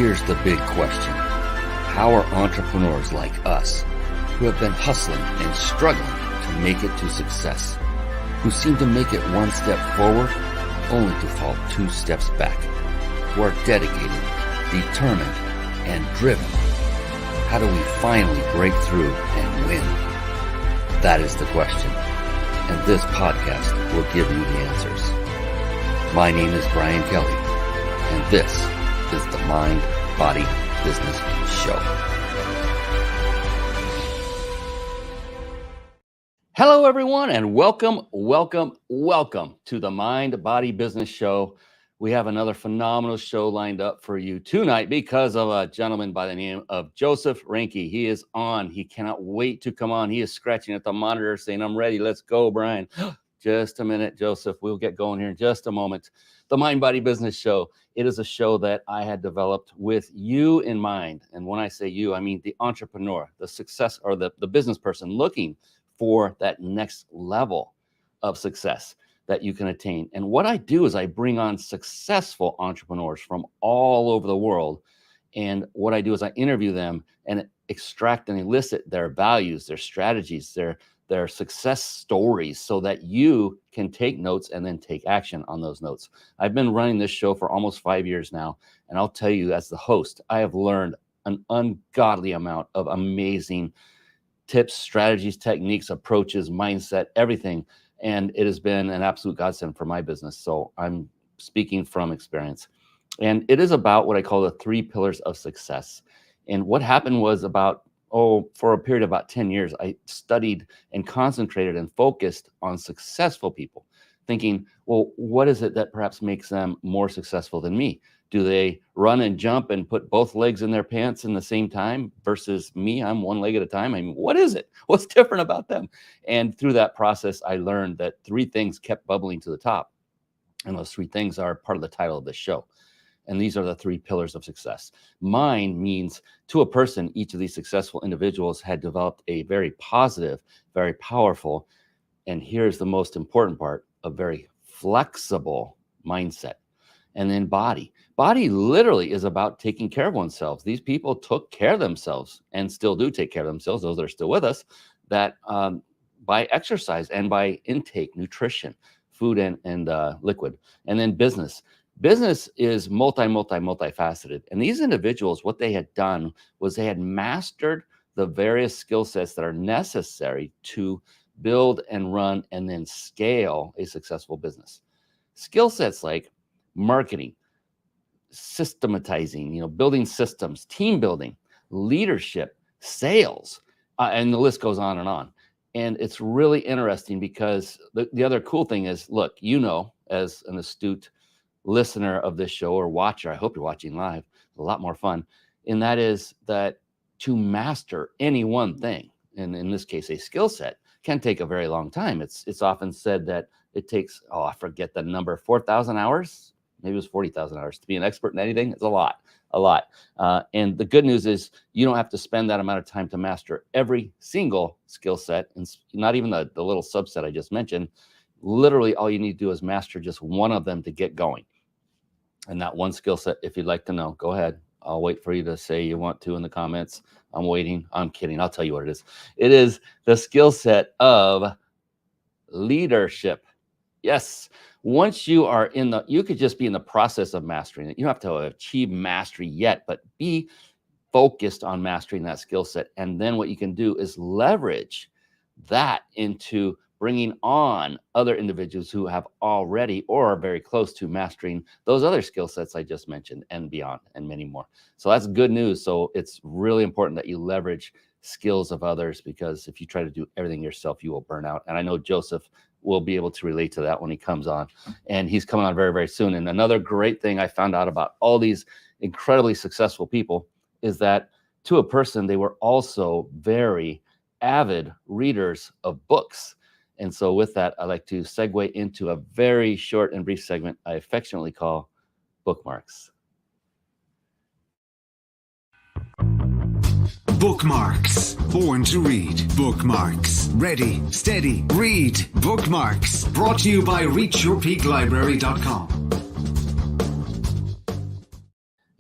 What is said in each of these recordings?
here's the big question. How are entrepreneurs like us, who have been hustling and struggling to make it to success, who seem to make it one step forward only to fall 2 steps back, who are dedicated, determined, and driven? How do we finally break through and win? That is the question, and this podcast will give you the answers. My name is Brian Kelly, and this is the Mind, Body, Business Show. Hello, everyone, and welcome to the Mind, Body, Business Show. We have another phenomenal show lined up for you tonight because of a gentleman by the name of Joseph Reinke. He is on. He cannot wait to come on. He is scratching at the monitor saying, "I'm ready. Let's go, Brian." Just a minute, Joseph. We'll get going here in just a moment. The Mind, Body, Business Show. It is a show that I had developed with you in mind. And when I say you, I mean the entrepreneur, the success, or the business person looking for that next level of success that you can attain. And what I do is I bring on successful entrepreneurs from all over the world. And what I do is I interview them and extract and elicit their values, their strategies, their success stories, so that you can take notes and then take action on those notes. I've been running this show for almost 5 years now. And I'll tell you, as the host, I have learned an ungodly amount of amazing tips, strategies, techniques, approaches, mindset, everything. And it has been an absolute godsend for my business. So I'm speaking from experience. And it is about what I call the 3 pillars of success. And what happened was for a period of about 10 years, I studied and concentrated and focused on successful people, thinking, well, what is it that perhaps makes them more successful than me? Do they run and jump and put both legs in their pants in the same time versus me? I'm one leg at a time. I mean, what is it? What's different about them? And through that process, I learned that 3 things kept bubbling to the top. And those 3 things are part of the title of this show. And these are the 3 pillars of success. Mine means, to a person, each of these successful individuals had developed a very positive, very powerful, and here's the most important part, a very flexible mindset. And then body. Body literally is about taking care of oneself. These people took care of themselves and still do take care of themselves, those that are still with us, that by exercise and by intake, nutrition, food and liquid. And then business. Business is multifaceted. And these individuals, what they had done was they had mastered the various skill sets that are necessary to build and run and then scale a successful business. Skill sets like marketing, systematizing, building systems, team building, leadership, sales, and the list goes on and on. And it's really interesting because the other cool thing is, look, as an astute listener of this show or watcher, I hope you're watching live, a lot more fun, and that is that to master any one thing, and in this case, a skill set, can take a very long time. It's often said that it takes, I forget the number, 4,000 hours, maybe it was 40,000 hours to be an expert in anything. It's a lot. And the good news is you don't have to spend that amount of time to master every single skill set, and not even the little subset I just mentioned. Literally, all you need to do is master just one of them to get going. And that one skill set, if you'd like to know, go ahead. I'll wait for you to say you want to in the comments. I'm waiting. I'm kidding. I'll tell you what it is. It is the skill set of leadership. Yes. Once you are you could just be in the process of mastering it. You don't have to achieve mastery yet, but be focused on mastering that skill set. And then what you can do is leverage that into bringing on other individuals who have already or are very close to mastering those other skill sets I just mentioned and beyond, and many more. So that's good news. So it's really important that you leverage skills of others, because if you try to do everything yourself, you will burn out. And I know Joseph will be able to relate to that when he comes on, and he's coming on very, very soon. And another great thing I found out about all these incredibly successful people is that, to a person, they were also very avid readers of books. And so with that, I like to segue into a very short and brief segment I affectionately call Bookmarks. Bookmarks. Born to read. Bookmarks. Ready, steady, read. Bookmarks. Brought to you by ReachYourPeakLibrary.com.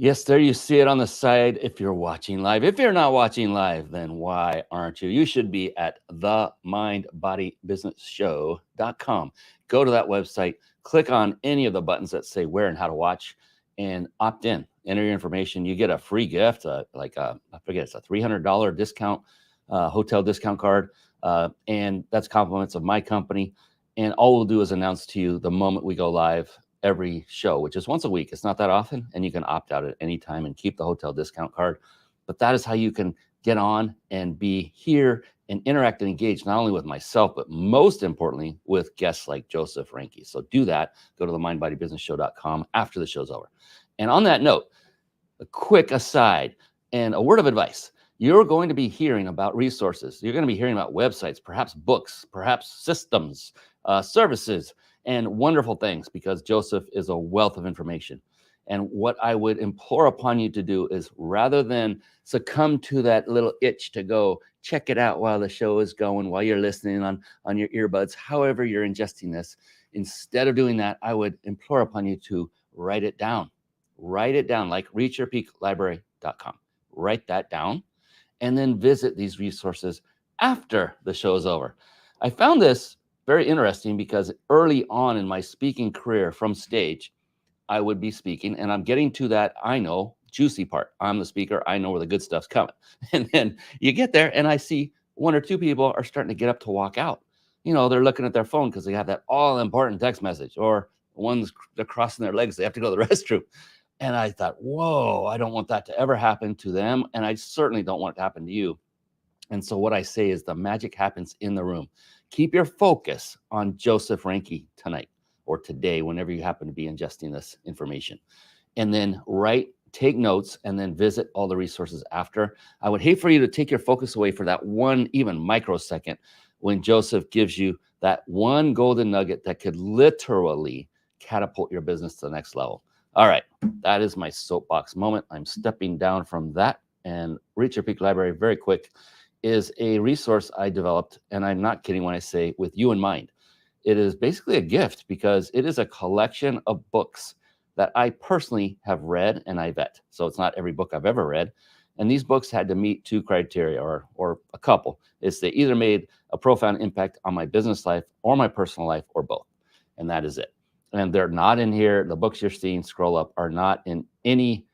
Yes, there you see it on the side if you're watching live. If you're not watching live, then why aren't you? You should be at themindbodybusinessshow.com. Go to that website, click on any of the buttons that say where and how to watch, and opt in. Enter your information. You get a free gift, I forget, it's a $300 discount, hotel discount card, and that's compliments of my company. And all we'll do is announce to you the moment we go live every show, which is once a week. It's not that often, and you can opt out at any time and keep the hotel discount card. But that is how you can get on and be here and interact and engage, not only with myself, but most importantly, with guests like Joseph Reinke. So do that. Go to themindbodybusinessshow.com after the show's over. And on that note, a quick aside and a word of advice. You're going to be hearing about resources. You're going to be hearing about websites, perhaps books, perhaps systems, services, and wonderful things, because Joseph is a wealth of information. And what I would implore upon you to do is, rather than succumb to that little itch to go check it out while the show is going, while you're listening on your earbuds, however you're ingesting this, instead of doing that, I would implore upon you to write it down. Write it down, like reachyourpeaklibrary.com. Write that down and then visit these resources after the show is over. I found this very interesting because early on in my speaking career from stage, I would be speaking and I'm getting to that, I know, juicy part. I'm the speaker. I know where the good stuff's coming. And then you get there and I see one or two people are starting to get up to walk out. You know, they're looking at their phone because they have that all important text message, or they're crossing their legs. They have to go to the restroom. And I thought, whoa, I don't want that to ever happen to them. And I certainly don't want it to happen to you. And so what I say is the magic happens in the room. Keep your focus on Joseph Reinke tonight or today, whenever you happen to be ingesting this information. And then take notes, and then visit all the resources after. I would hate for you to take your focus away for that one, even microsecond, when Joseph gives you that one golden nugget that could literally catapult your business to the next level. All right, that is my soapbox moment. I'm stepping down from that. And Reach Your Peak Library, very quick, is a resource I developed, and I'm not kidding when I say with you in mind. It is basically a gift because it is a collection of books that I personally have read and I vet. So it's not every book I've ever read. And these books had to meet two criteria, or a couple. It's they either made a profound impact on my business life or my personal life, or both. And that is it. And they're not in here. The books you're seeing scroll up are not in any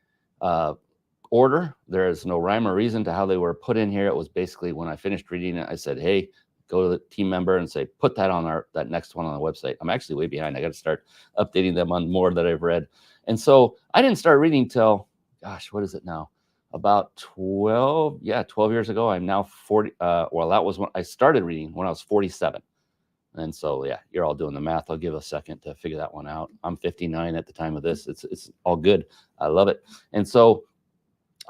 order. There is no rhyme or reason to how they were put in here. It was basically, when I finished reading it, I said, hey, go to the team member and say, put that on that next one on the website. I'm actually way behind. I got to start updating them on more that I've read. And so I didn't start reading till, gosh, what is it now? About 12 years ago. I'm now 40. That was when I started reading, when I was 47. And so, yeah, you're all doing the math. I'll give a second to figure that one out. I'm 59 at the time of this. It's all good. I love it. And so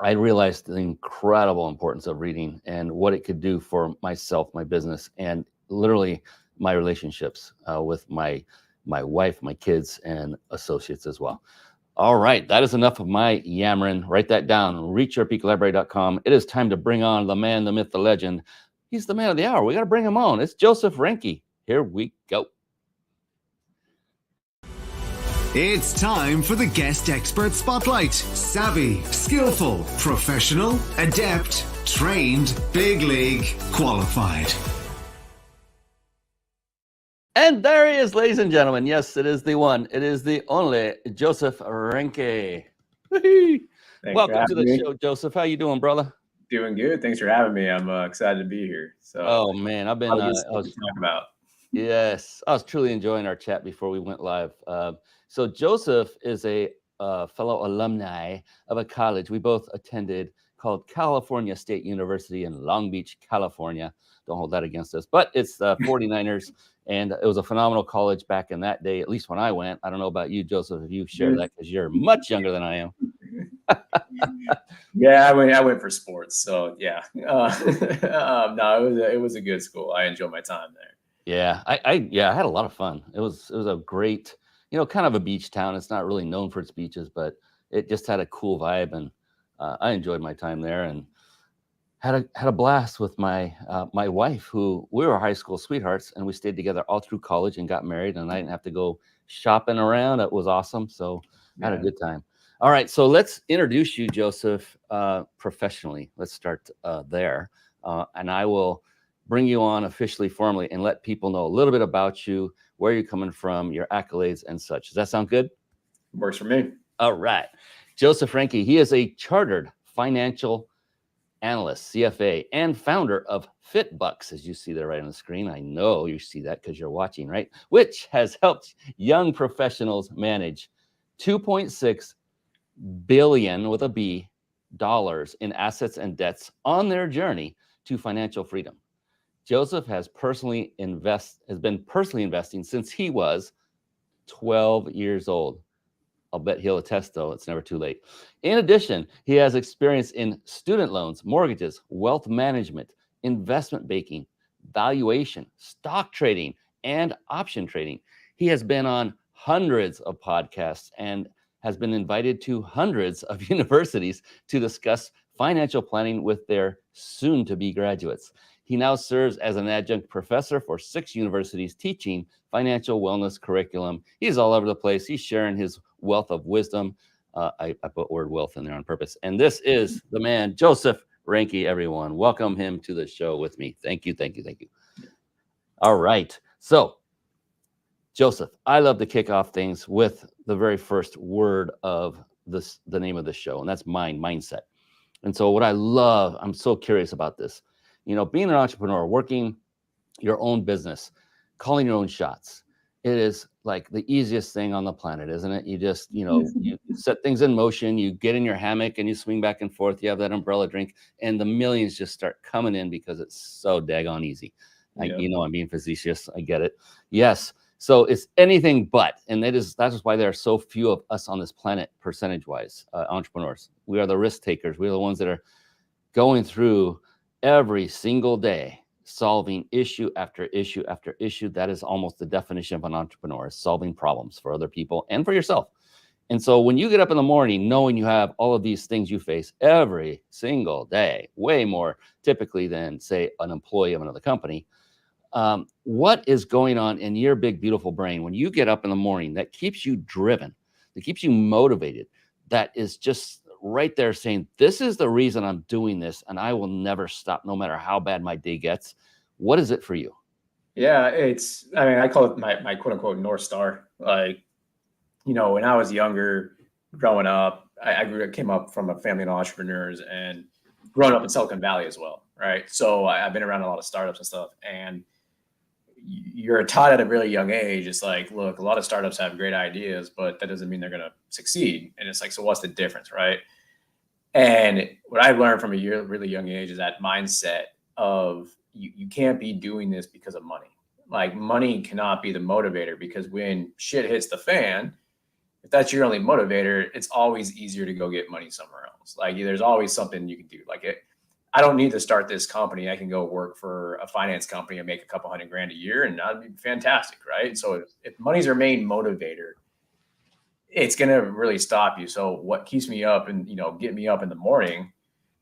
I realized the incredible importance of reading and what it could do for myself, my business, and literally my relationships with my wife, my kids, and associates as well. All right, that is enough of my yammering. Write that down. reachyourpeaklibrary.com. It is time to bring on the man, the myth, the legend. He's the man of the hour. We got to bring him on. It's Joseph Reinke. Here we go. It's time for the Guest Expert Spotlight. Savvy, skillful, professional, adept, trained, big league, qualified. And there he is, ladies and gentlemen. Yes, it is the one. It is the only Joseph Reinke. Welcome to the show, Joseph. How you doing, brother? Doing good. Thanks for having me. I'm excited to be here. So, oh man, I've been talking about. Yes, I was truly enjoying our chat before we went live. So Joseph is a fellow alumni of a college we both attended called California State University in Long Beach, California. Don't hold that against us, but it's the 49ers, and it was a phenomenal college back in that day, at least when I went. I don't know about you, Joseph, if you share that, because you're much younger than I am. Yeah, I went for sports, so yeah. No, it was a good school. I enjoyed my time there. Yeah, I had a lot of fun. It was a great, kind of a beach town. It's not really known for its beaches, but it just had a cool vibe, and I enjoyed my time there and had a blast with my wife, who we were high school sweethearts, and we stayed together all through college and got married, and I didn't have to go shopping around. It was awesome. So I had a good time. All right, so let's introduce you, Joseph, professionally. Let's start there. And I will bring you on officially, formally, and let people know a little bit about you, where you're coming from, your accolades and such. Does that sound good? Works for me. All right. Joseph Reinke, he is a Chartered Financial Analyst, CFA, and founder of FitBUX, as you see there right on the screen. I know you see that because you're watching, right? Which has helped young professionals manage 2.6 billion with a B dollars in assets and debts on their journey to financial freedom. Joseph has been personally investing since he was 12 years old. I'll bet he'll attest, though, it's never too late. In addition, he has experience in student loans, mortgages, wealth management, investment banking, valuation, stock trading, and option trading. He has been on hundreds of podcasts and has been invited to hundreds of universities to discuss financial planning with their soon-to-be graduates. He now serves as an adjunct professor for 6 universities teaching financial wellness curriculum. He's all over the place. He's sharing his wealth of wisdom. I put word wealth in there on purpose. And this is the man, Joseph Reinke, everyone. Welcome him to the show with me. Thank you, thank you, thank you. All right. So, Joseph, I love to kick off things with the very first word of the name of the show, and that's mindset. And so what I love, I'm so curious about this, being an entrepreneur, working your own business, calling your own shots. It is like the easiest thing on the planet, isn't it? You just, you set things in motion, you get in your hammock and you swing back and forth. You have that umbrella drink and the millions just start coming in because it's so daggone easy. Yeah. I'm being facetious. I get it. Yes. So it's anything but, and that's just why there are so few of us on this planet, percentage-wise, entrepreneurs. We are the risk takers. We are the ones that are going through every single day, solving issue after issue after issue. That is almost the definition of an entrepreneur, is solving problems for other people and for yourself. And so when you get up in the morning, knowing you have all of these things you face every single day, way more typically than, say, an employee of another company, what is going on in your big, beautiful brain when you get up in the morning that keeps you driven, that keeps you motivated, that is just right there saying, this is the reason I'm doing this and I will never stop no matter how bad my day gets? What is it for you? Yeah, I call it my quote unquote North Star. Like, when I was younger, growing up, came up from a family of entrepreneurs and growing up in Silicon Valley as well. Right. So I've been around a lot of startups and stuff, and you're taught at a really young age. It's like, look, a lot of startups have great ideas, but that doesn't mean they're going to succeed. And it's like, so what's the difference? Right. And what I've learned from a really young age is that mindset of you can't be doing this because of money. Like, money cannot be the motivator, because when shit hits the fan, if that's your only motivator, it's always easier to go get money somewhere else. Like, there's always something you can do. Like, I don't need to start this company. I can go work for a finance company and make a couple $100,000 a year, and that'd be fantastic, right? So if money's our main motivator, it's going to really stop you. So what keeps me up and, get me up in the morning,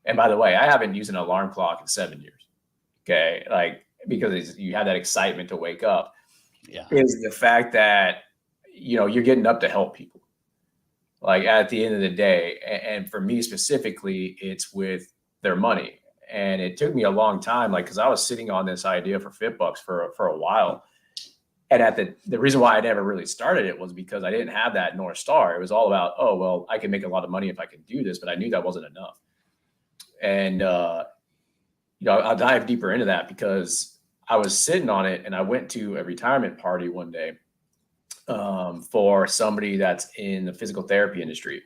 and by the way, I haven't used an alarm clock in 7 years. Okay. Like, because you have that excitement to wake up, is the fact that, you're getting up to help people. Like, at the end of the day, and for me specifically, it's with their money. And it took me a long time, like, because I was sitting on this idea for FitBUX for a while. And the reason why I never really started it was because I didn't have that North Star. It was all about, oh, well, I can make a lot of money if I can do this, but I knew that wasn't enough. And, I'll dive deeper into that, because I was sitting on it and I went to a retirement party one day for somebody that's in the physical therapy industry.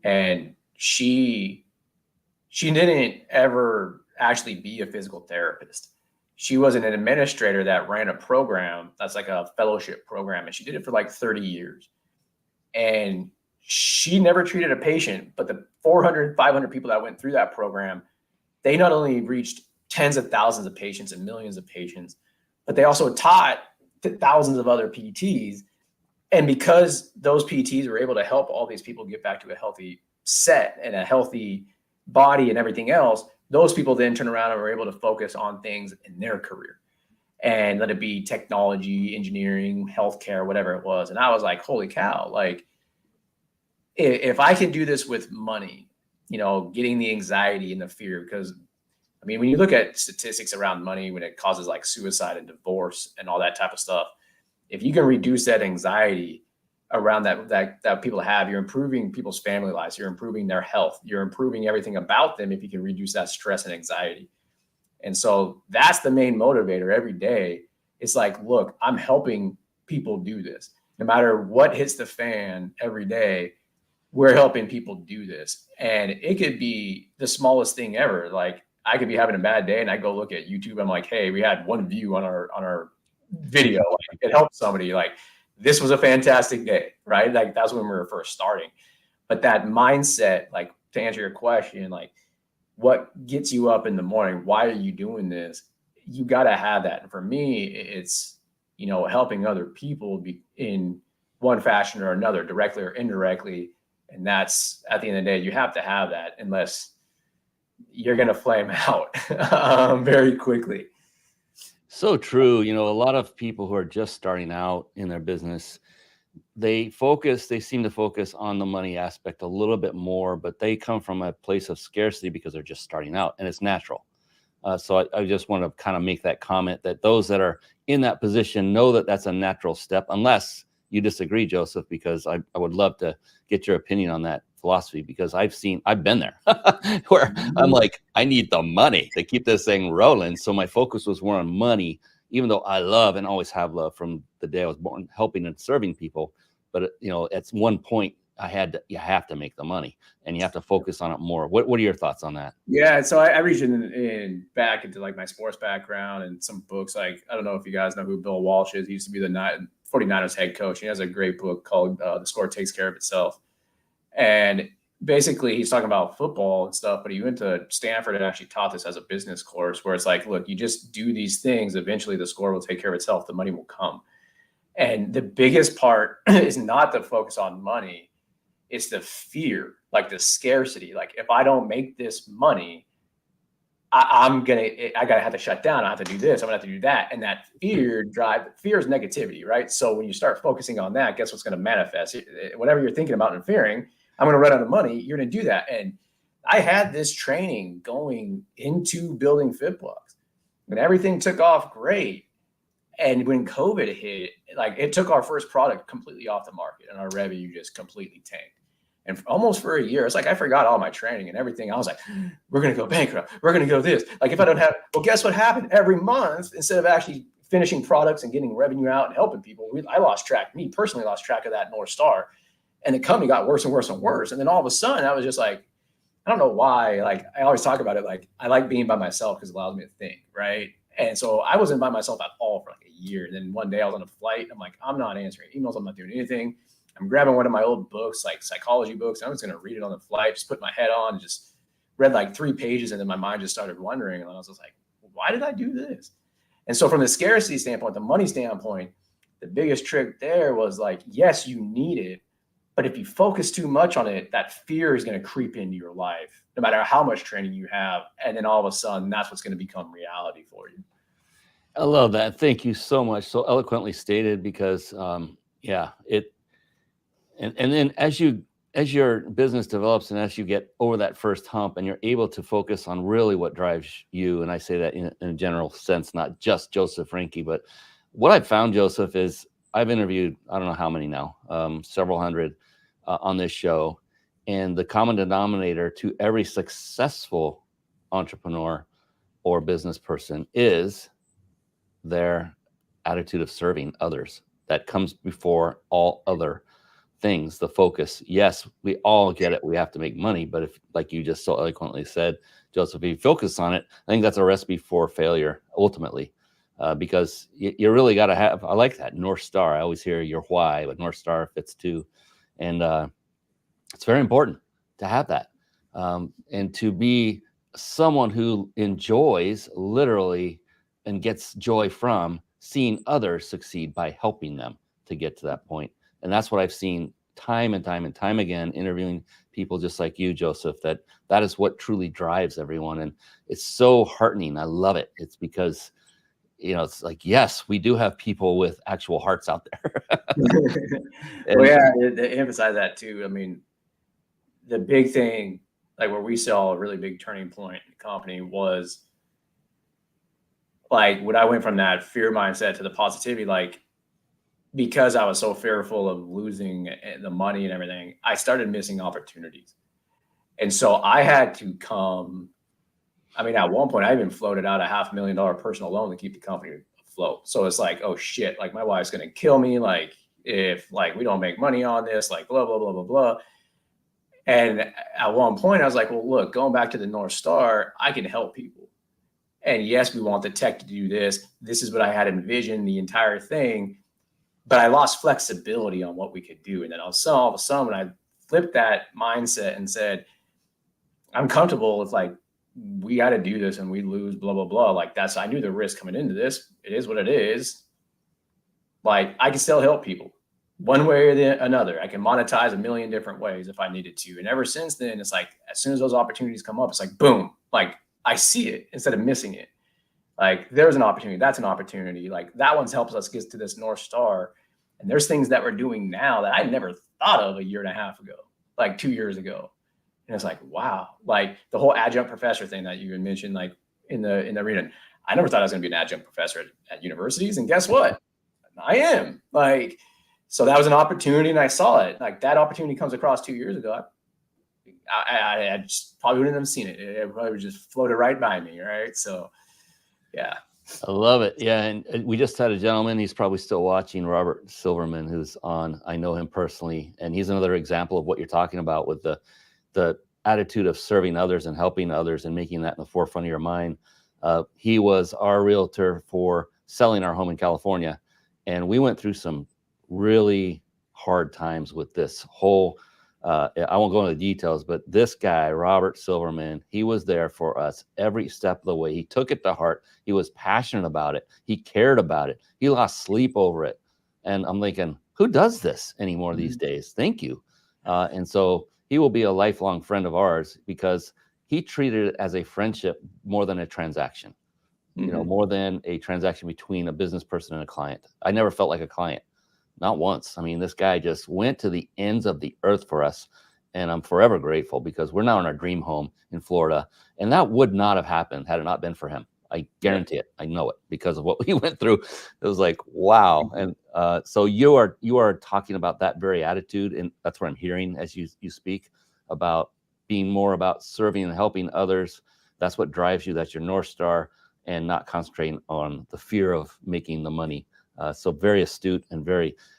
And she didn't ever actually be a physical therapist. She was an administrator that ran a program that's like a fellowship program, and she did it for like 30 years. And she never treated a patient, but the 400, 500 people that went through that program, they not only reached tens of thousands of patients and millions of patients, but they also taught thousands of other PTs. And because those PTs were able to help all these people get back to a healthy set and a healthy body and everything else, those people then turn around and were able to focus on things in their career, and let it be technology, engineering, healthcare, whatever it was. And I was like, holy cow, like, if I can do this with money, getting the anxiety and the fear, because I mean, when you look at statistics around money, when it causes like suicide and divorce and all that type of stuff, if you can reduce that anxiety around that people have, you're improving people's family lives, you're improving their health, you're improving everything about them if you can reduce that stress and anxiety. And so that's the main motivator every day. It's like, look, I'm helping people do this. No matter what hits the fan every day, we're helping people do this. And it could be the smallest thing ever. Like I could be having a bad day and I go look at YouTube. I'm like, hey, we had 1 view on our video. Like, it helped somebody. Like this was a fantastic day, right? Like that's when we were first starting. But that mindset, like to answer your question, like what gets you up in the morning? Why are you doing this? You got to have that. And for me, it's, helping other people be in one fashion or another, directly or indirectly. And that's, at the end of the day, you have to have that, unless you're going to flame out very quickly. So true. A lot of people who are just starting out in their business, they seem to focus on the money aspect a little bit more, but they come from a place of scarcity because they're just starting out, and it's natural. So I just want to kind of make that comment that those that are in that position know that that's a natural step, unless you disagree, Joseph, because I would love to get your opinion on that philosophy, because I've been there where I'm like, I need the money to keep this thing rolling. So my focus was more on money, even though I love and always have love from the day I was born, helping and serving people. But, at one point you have to make the money and you have to focus on it more. What are your thoughts on that? Yeah. So I reached in back into like my sports background and some books. Like, I don't know if you guys know who Bill Walsh is. He used to be the 49ers head coach. He has a great book called The Score Takes Care of Itself. And basically he's talking about football and stuff, but he went to Stanford and actually taught this as a business course, where it's like, look, you just do these things. Eventually the score will take care of itself. The money will come. And the biggest part is not to focus on money. It's the fear, like the scarcity. Like if I don't make this money, I gotta have to shut down. I have to do this. I'm gonna have to do that. And that fear is negativity, right? So when you start focusing on that, guess what's going to manifest? Whatever you're thinking about and fearing, I'm going to run out of money. You're going to do that. And I had this training going into building FitBUX, and everything took off great. And when COVID hit, like it took our first product completely off the market, and our revenue just completely tanked. And almost for a year, it's like I forgot all my training and everything. I was like, we're going to go bankrupt. We're going to go this. Like if I don't have, well, guess what happened? Every month, instead of actually finishing products and getting revenue out and helping people, I lost track. Me personally lost track of that North Star. And the company got worse and worse and worse. And then all of a sudden, I was just like, I don't know why. Like I always talk about it. Like I like being by myself because it allows me to think, right? And so I wasn't by myself at all for like a year. And then one day I was on a flight. I'm like, I'm not answering emails. I'm not doing anything. I'm grabbing one of my old books, like psychology books. And I was going to read it on the flight, just put my head on, and just read like 3 pages. And then my mind just started wondering. And I was just like, why did I do this? And so from the scarcity standpoint, the money standpoint, the biggest trick there was like, yes, you need it. But if you focus too much on it, that fear is going to creep into your life, no matter how much training you have. And then all of a sudden, that's what's going to become reality for you. I love that. Thank you so much. So eloquently stated, because and then as your business develops and as you get over that first hump and you're able to focus on really what drives you, and I say that in a general sense, not just Joseph Reinke, but what I've found, Joseph, is I've interviewed, I don't know how many now, several hundred on this show. And the common denominator to every successful entrepreneur or business person is their attitude of serving others. That comes before all other things, the focus. Yes, we all get it. We have to make money. But if, like you just so eloquently said, Joseph, if you focus on it, I think that's a recipe for failure ultimately, because you really got to have, I like that North Star. I always hear your why, but North Star fits too. And it's very important to have that, and to be someone who enjoys literally and gets joy from seeing others succeed by helping them to get to that point. And that's what I've seen time and time and time again, interviewing people just like you, Joseph, that is what truly drives everyone. And it's so heartening. I love it. It's because, it's like, yes, we do have people with actual hearts out there. Well, yeah, to emphasize that too. I mean, the big thing, like where we saw a really big turning point in the company was like when I went from that fear mindset to the positivity, like because I was so fearful of losing the money and everything, I started missing opportunities. And so I had to come. I mean, at one point, I even floated out a $500,000 personal loan to keep the company afloat. So it's like, oh shit, like my wife's gonna kill me. Like if like we don't make money on this, like blah blah blah blah blah. And at one point, I was like, well, look, going back to the North Star, I can help people. And yes, we want the tech to do this. This is what I had envisioned the entire thing, but I lost flexibility on what we could do. And then all of a sudden, when I flipped that mindset and said, I'm comfortable with like we got to do this and we lose, blah, blah, blah. Like I knew the risk coming into this. It is what it is. Like I can still help people one way or another. I can monetize a million different ways if I needed to. And ever since then, it's like, as soon as those opportunities come up, it's like, boom, like I see it instead of missing it. Like there's an opportunity. That's an opportunity. Like that one's helps us get to this North Star. And there's things that we're doing now that I never thought of a year and a half ago, like 2 years ago. And it's like, wow, like the whole adjunct professor thing that you had mentioned, like in the arena. I never thought I was going to be an adjunct professor at universities. And guess what? I am. Like, so that was an opportunity and I saw it. Like that opportunity comes across 2 years ago. I just probably wouldn't have seen it. It probably would just floated right by me. Right. So, yeah. I love it. Yeah. And we just had a gentleman, he's probably still watching, Robert Silverman, who's on. I know him personally. And he's another example of what you're talking about with the attitude of serving others and helping others and making that in the forefront of your mind. He was our realtor for selling our home in California. And we went through some really hard times with this whole, I won't go into the details, but this guy, Robert Silverman, he was there for us every step of the way. He took it to heart. He was passionate about it. He cared about it. He lost sleep over it. And I'm thinking, who does this anymore these days? Thank you. And so he will be a lifelong friend of ours because he treated it as a friendship more than a transaction, you know, more than a transaction between a business person and a client. I never felt like a client, not once. I mean, this guy just went to the ends of the earth for us. And I'm forever grateful because we're now in our dream home in Florida. And that would not have happened had it not been for him. I guarantee it. I know it because of what we went through. It was like, wow. And so you are talking about that very attitude. And that's what I'm hearing as you speak about being more about serving and helping others. That's what drives you. That's your North Star, and not concentrating on the fear of making the money. So very astute and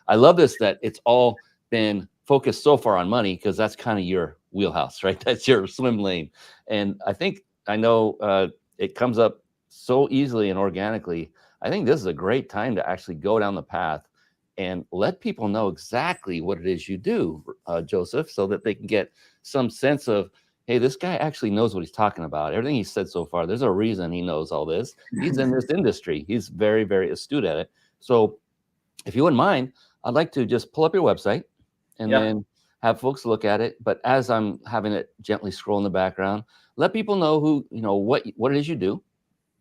I love this, that it's all been focused so far on money because that's kind of your wheelhouse, right? That's your swim lane. And I know it comes up so easily and organically. I think this is a great time to actually go down the path and let people know exactly what it is you do, Joseph, so that they can get some sense of, hey, this guy actually knows what he's talking about. Everything he said so far, there's a reason he knows all this. He's in this industry. He's very, very astute at it. So if you wouldn't mind, I'd like to just pull up your website and then have folks look at it. But as I'm having it gently scroll in the background, let people know who, you know, what it is you do,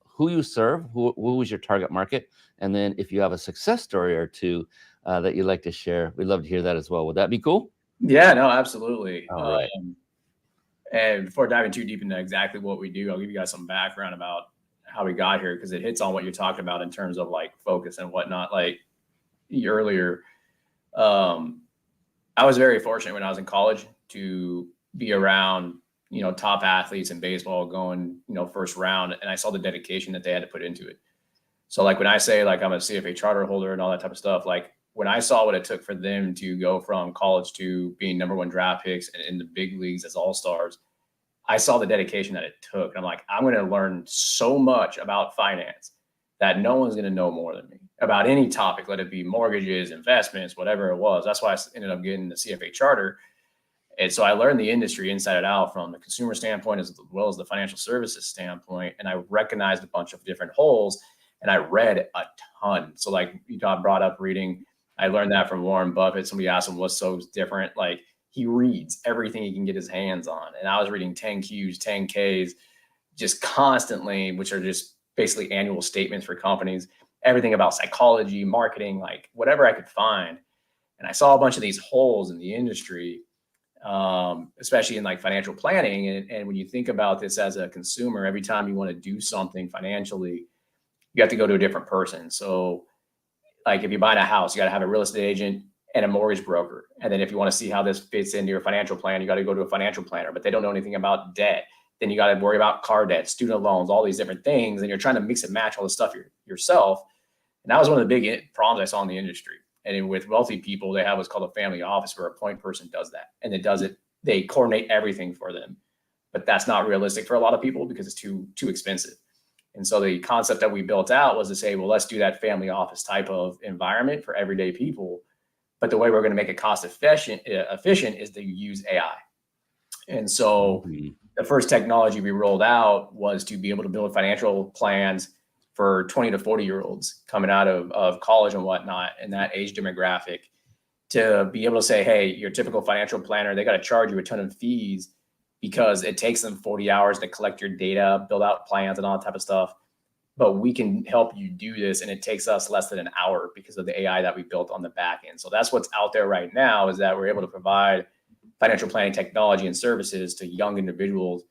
who you serve, who is your target market. And then if you have a success story or two that you'd like to share, we'd love to hear that as well. Would that be cool? Yeah, no, absolutely. All right. And before diving too deep into exactly what we do, I'll give you guys some background about how we got here, because it hits on what you're talking about in terms of like focus and whatnot. Like earlier, I was very fortunate when I was in college to be around, you know, top athletes in baseball going, you know, first round. And I saw the dedication that they had to put into it. So like when I say like I'm a CFA charter holder and all that type of stuff, like when I saw what it took for them to go from college to being #1 draft picks and in the big leagues as all-stars, I saw the dedication that it took. And I'm like, I'm going to learn so much about finance that no one's going to know more than me about any topic, let it be mortgages, investments, whatever it was. That's why I ended up getting the CFA charter. And so I learned the industry inside and out from the consumer standpoint as well as the financial services standpoint. And I recognized a bunch of different holes and I read a ton. So like you brought up reading, I learned that from Warren Buffett. Somebody asked him what's so different. Like he reads everything he can get his hands on. And I was reading 10Qs, 10Ks, just constantly, which are just basically annual statements for companies, everything about psychology, marketing, like whatever I could find. And I saw a bunch of these holes in the industry. especially in like financial planning. And when you think about this as a consumer, every time you want to do something financially, you have to go to a different person. So like if you're buying a house, you got to have a real estate agent and a mortgage broker. And then if you want to see how this fits into your financial plan, you got to go to a financial planner, but they don't know anything about debt. Then you got to worry about car debt, student loans, all these different things. And you're trying to mix and match all this stuff yourself. And that was one of the big problems I saw in the industry. And with wealthy people, they have what's called a family office where a point person does that. And they coordinate everything for them. But that's not realistic for a lot of people because it's too expensive. And so the concept that we built out was to say, well, let's do that family office type of environment for everyday people. But the way we're going to make it cost efficient is to use AI. And so the first technology we rolled out was to be able to build financial plans for 20 to 40-year-olds coming out of college and whatnot, and that age demographic, to be able to say, hey, your typical financial planner, they got to charge you a ton of fees because it takes them 40 hours to collect your data, build out plans and all that type of stuff. But we can help you do this, and it takes us less than an hour because of the AI that we built on the back end. So that's what's out there right now, is that we're able to provide financial planning technology and services to young individuals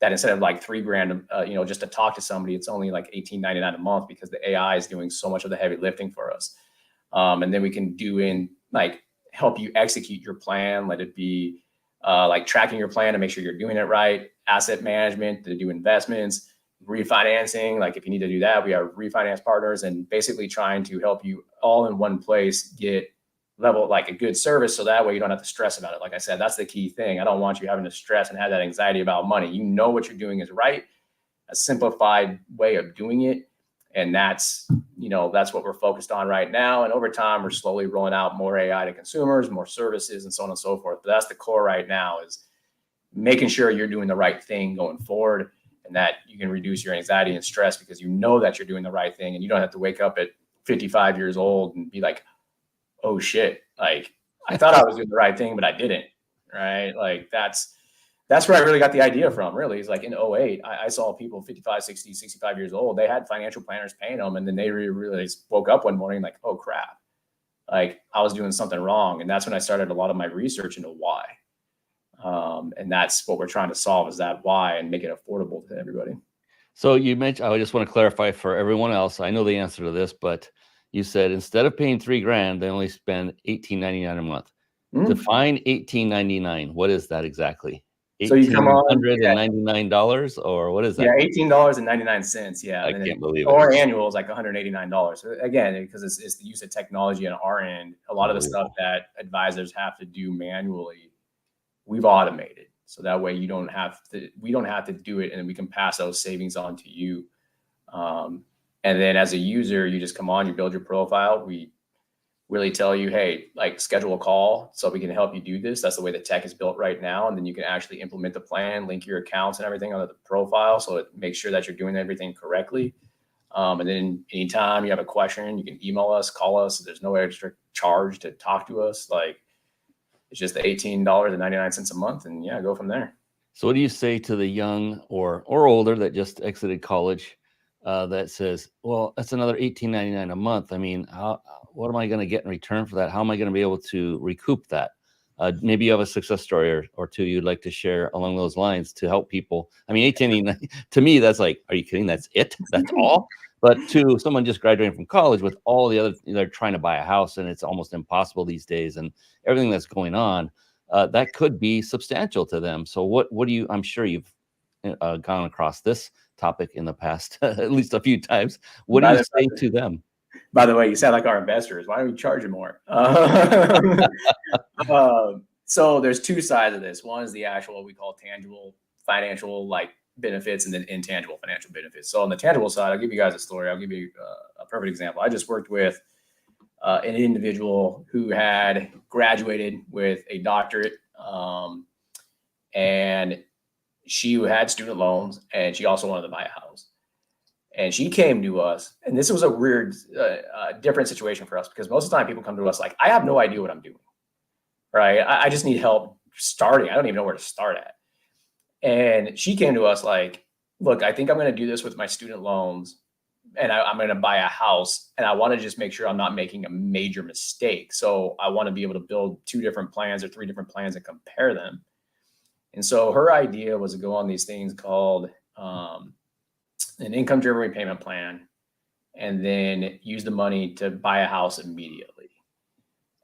that instead of like $3,000, just to talk to somebody, it's only like $18.99 a month because the AI is doing so much of the heavy lifting for us. And then we can help you execute your plan, let it be like tracking your plan to make sure you're doing it right, asset management to do investments, refinancing. Like if you need to do that, we have refinance partners, and basically trying to help you all in one place get like a good service. So that way you don't have to stress about it. Like I said, that's the key thing. I don't want you having to stress and have that anxiety about money. You know what you're doing is right, a simplified way of doing it. And that's what we're focused on right now. And over time, we're slowly rolling out more AI to consumers, more services, and so on and so forth. But that's the core right now, is making sure you're doing the right thing going forward, and that you can reduce your anxiety and stress because you know that you're doing the right thing, and you don't have to wake up at 55 years old and be like, oh shit, like I thought I was doing the right thing, but I didn't. Right. Like that's where I really got the idea from, really. Is like in 2008, I saw people 55, 60, 65 years old. They had financial planners paying them. And then they really woke up one morning like, oh crap, like I was doing something wrong. And that's when I started a lot of my research into why. And that's what we're trying to solve, is that why, and make it affordable to everybody. So you mentioned, I just want to clarify for everyone else. I know the answer to this, but you said instead of paying $3,000, they only spend $18.99 a month. Define $18.99. What is that exactly? So you come on $199, or what is that? Yeah, $18.99. Yeah, I can't believe it. Or annual is like $189. So again, because it's the use of technology on our end. A lot of the stuff that advisors have to do manually, we've automated. So that way we don't have to do it, and we can pass those savings on to you. And then as a user, you just come on, you build your profile. We really tell you, hey, like schedule a call so we can help you do this. That's the way the tech is built right now. And then you can actually implement the plan, link your accounts and everything on the profile. So it makes sure that you're doing everything correctly. And then anytime you have a question, you can email us, call us. There's no extra charge to talk to us. Like it's just the $18.99 a month, and yeah, go from there. So what do you say to the young or older that just exited college that says, well, that's another $18.99 a month. I mean, what am I going to get in return for that? How am I going to be able to recoup that? Maybe you have a success story or two you'd like to share along those lines to help people. I mean, $18.99 to me, that's like, are you kidding? That's it? That's all? But to someone just graduating from college with all the other, they're trying to buy a house, and it's almost impossible these days, and everything that's going on, that could be substantial to them. So what do you, I'm sure you've gone across this topic in the past, at least a few times. What do you say to them? By the way, you sound like our investors. Why don't we charge you more? So there's two sides of this. One is the actual, what we call tangible financial benefits, and then intangible financial benefits. So on the tangible side, I'll give you guys a story. I'll give you a perfect example. I just worked with an individual who had graduated with a doctorate, and she had student loans, and she also wanted to buy a house. And she came to us, and this was a weird, different situation for us, because most of the time people come to us like, I have no idea what I'm doing, right? I just need help starting. I don't even know where to start at. And she came to us like, look, I think I'm going to do this with my student loans. and I'm going to buy a house, and I want to just make sure I'm not making a major mistake. So I want to be able to build 2 different plans or 3 different plans and compare them. And so her idea was to go on these things called an income-driven repayment plan, and then use the money to buy a house immediately.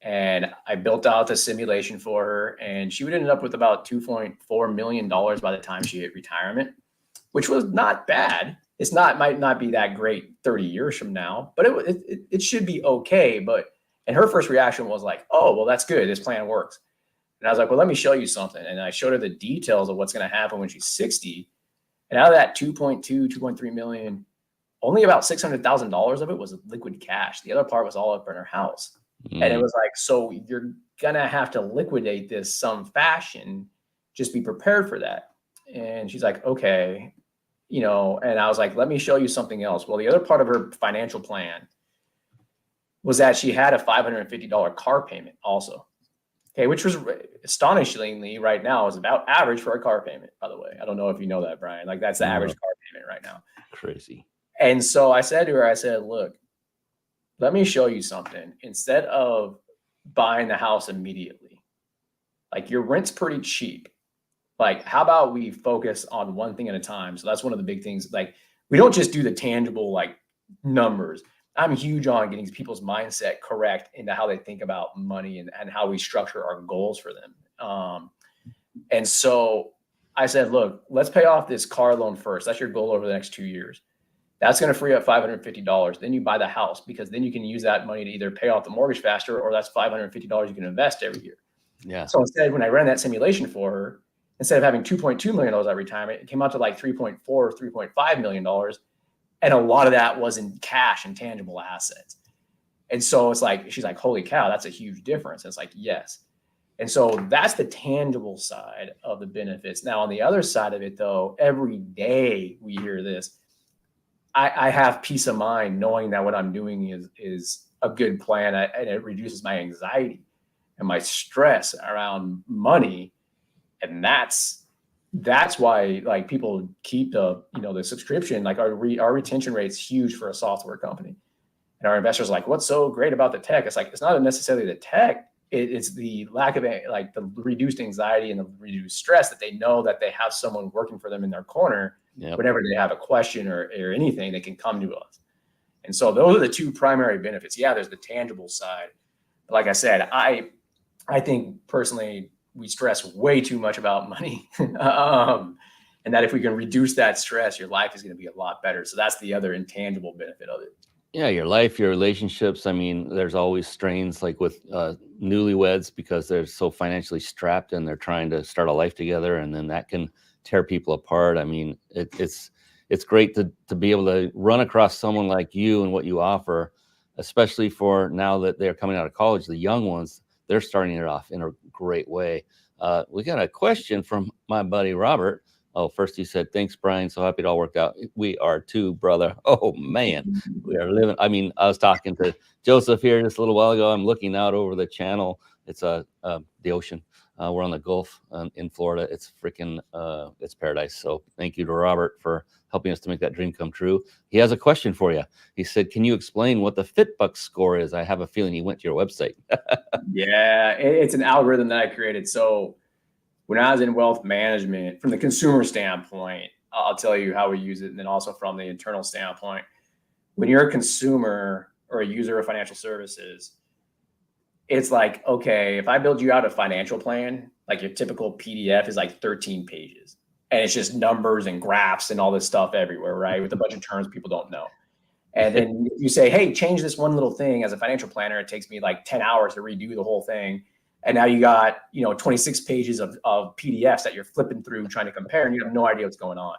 And I built out the simulation for her, and she would end up with about $2.4 million by the time she hit retirement, which was not bad. Might not be that great 30 years from now, but it should be okay. And her first reaction was like, oh, well, that's good. This plan works. And I was like, well, let me show you something. And I showed her the details of what's going to happen when she's 60. And out of that 2.3 million, only about $600,000 of it was liquid cash. The other part was all up in her house. And it was like, so you're going to have to liquidate this some fashion. Just be prepared for that. And she's like, okay, and I was like, let me show you something else. Well, the other part of her financial plan was that she had a $550 car payment also. Okay, which was astonishingly right now is about average for a car payment, by the way. I don't know if you know that, Brian. Like that's the average car payment right now. Crazy. And so I said to her, I said, look, let me show you something. Instead of buying the house immediately, like your rent's pretty cheap. Like, how about we focus on one thing at a time? So that's one of the big things. Like, we don't just do the tangible, like numbers. I'm huge on getting people's mindset correct into how they think about money and how we structure our goals for them. And so I said, look, let's pay off this car loan first. That's your goal over the next 2 years. That's going to free up $550. Then you buy the house, because then you can use that money to either pay off the mortgage faster, or that's $550 you can invest every year. Yeah. So instead, when I ran that simulation for her, instead of having $2.2 million at retirement, it came out to like $3.4 or $3.5 million. And a lot of that was in cash and tangible assets. And so it's like, she's like, holy cow, that's a huge difference. And it's like, yes. And so that's the tangible side of the benefits. Now, on the other side of it, though, every day we hear this, I have peace of mind knowing that what I'm doing is a good plan, and it reduces my anxiety and my stress around money. And that's why like people keep the subscription. Like our retention rate's huge for a software company, and our investors are like, what's so great about the tech? It's like, it's not necessarily the tech. It's the lack of like the reduced anxiety and the reduced stress that they know that they have someone working for them in their corner. Yep. Whenever they have a question or anything, they can come to us. And so those are the 2 primary benefits. Yeah, there's the tangible side. But like I said, I think personally we stress way too much about money. And that if we can reduce that stress, your life is going to be a lot better. So that's the other intangible benefit of it. Yeah, your life, your relationships. I mean, there's always strains like with newlyweds, because they're so financially strapped and they're trying to start a life together, and then that can tear people apart. I mean, it's great to be able to run across someone like you and what you offer, especially for now that they're coming out of college. The young ones, they're starting it off in a great way. We got a question from my buddy Robert. Oh, first he said, thanks, Brian. So happy it all worked out. We are too, brother. Oh, man, we are living. I mean, I was talking to Joseph here just a little while ago. I'm looking out over the channel. It's the ocean. We're on the Gulf in Florida. It's freaking, it's paradise. So thank you to Robert for helping us to make that dream come true. He has a question for you. He said, can you explain what the FitBUX score is? I have a feeling he went to your website. Yeah, it's an algorithm that I created. So when I was in wealth management, from the consumer standpoint, I'll tell you how we use it. And then also from the internal standpoint, when you're a consumer or a user of financial services, it's like, okay, if I build you out a financial plan, like your typical PDF is like 13 pages, and it's just numbers and graphs and all this stuff everywhere, right? With a bunch of terms people don't know. And then you say, hey, change this one little thing. As a financial planner, it takes me like 10 hours to redo the whole thing. And now you got, 26 pages of PDFs that you're flipping through trying to compare, and you have no idea what's going on.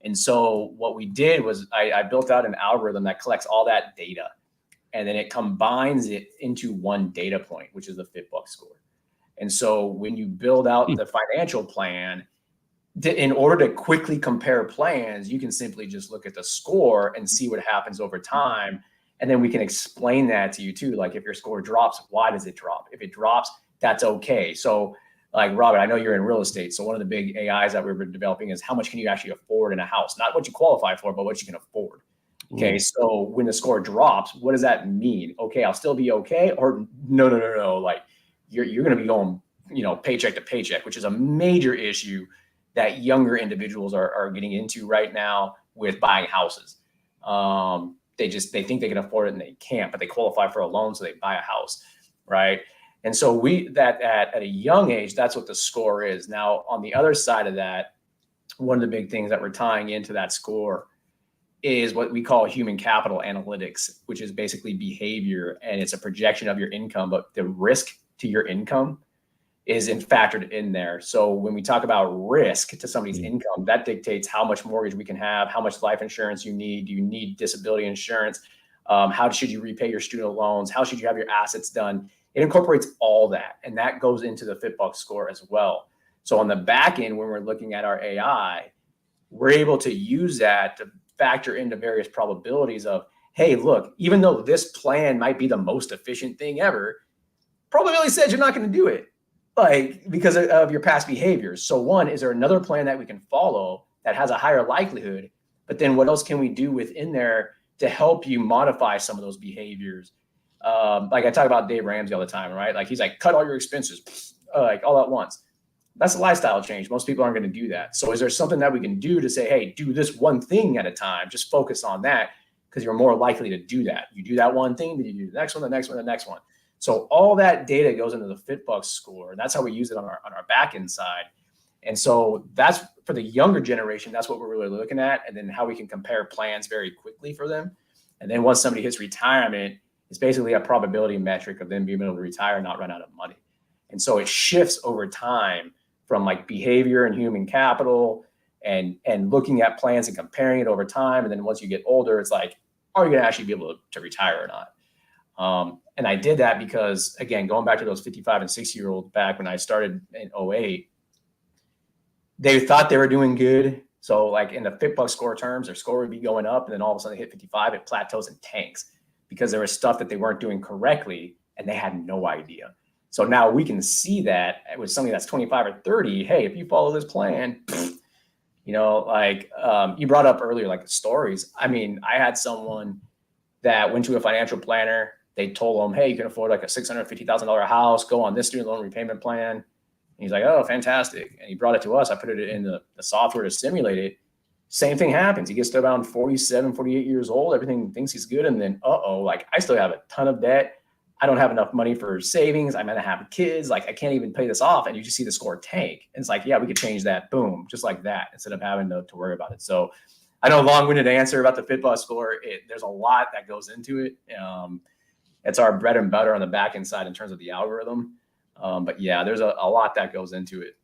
And so what we did was I built out an algorithm that collects all that data, and then it combines it into one data point, which is the FitBUX score. And so when you build out the financial plan, in order to quickly compare plans, you can simply just look at the score and see what happens over time. And then we can explain that to you too. Like if your score drops, why does it drop? If it drops, that's okay. So like Robert, I know you're in real estate. So one of the big AIs that we're developing is how much can you actually afford in a house? Not what you qualify for, but what you can afford. Okay, so when the score drops, what does that mean? Okay, I'll still be okay, or no. Like you're going to be going, paycheck to paycheck, which is a major issue that younger individuals are getting into right now with buying houses. They think they can afford it and they can't, but they qualify for a loan, so they buy a house, right? And so at a young age, that's what the score is. Now, on the other side of that, one of the big things that we're tying into that score is what we call human capital analytics, which is basically behavior, and it's a projection of your income, but the risk to your income is factored in there. So when we talk about risk to somebody's income, that dictates how much mortgage we can have, how much life insurance you need. Do you need disability insurance? How should you repay your student loans? How should you have your assets done? It incorporates all that, and that goes into the FitBUX score as well. So on the back end, when we're looking at our AI, we're able to use that to factor into various probabilities of, hey, look, even though this plan might be the most efficient thing ever, probability says you're not going to do it, like because of your past behaviors. So one, is there another plan that we can follow that has a higher likelihood? But then what else can we do within there to help you modify some of those behaviors? Like I talk about Dave Ramsey all the time, right? Like he's like, cut all your expenses, like all at once. That's a lifestyle change. Most people aren't going to do that. So is there something that we can do to say, hey, do this one thing at a time, just focus on that, because you're more likely to do that. You do that one thing, then you do the next one, the next one, the next one. So all that data goes into the FitBUX score, and that's how we use it on our back end side. And so that's for the younger generation. That's what we're really looking at, and then how we can compare plans very quickly for them. And then once somebody hits retirement, it's basically a probability metric of them being able to retire and not run out of money. And so it shifts over time from like behavior and human capital and looking at plans and comparing it over time. And then once you get older, it's like, are you going to actually be able to retire or not? And I did that because, again, going back to those 55 and 60-year-olds back when I started in 2008, they thought they were doing good. So like in the FitBUX score terms, their score would be going up, and then all of a sudden they hit 55, it plateaus and tanks because there was stuff that they weren't doing correctly and they had no idea. So now we can see that with somebody that's 25 or 30, hey, if you follow this plan, you brought up earlier, like stories. I mean, I had someone that went to a financial planner. They told him, hey, you can afford like a $650,000 house, go on this student loan repayment plan. And he's like, oh, fantastic. And he brought it to us. I put it in the software to simulate it. Same thing happens. He gets to around 47, 48 years old. Everything thinks he's good. And then, like I still have a ton of debt. I don't have enough money for savings. I'm going to have kids. Like I can't even pay this off. And you just see the score tank. And it's like, yeah, we could change that. Boom. Just like that, instead of having to worry about it. So I know, long-winded answer about the FitBUX score. There's a lot that goes into it. It's our bread and butter on the back end side in terms of the algorithm. But yeah, there's a lot that goes into it.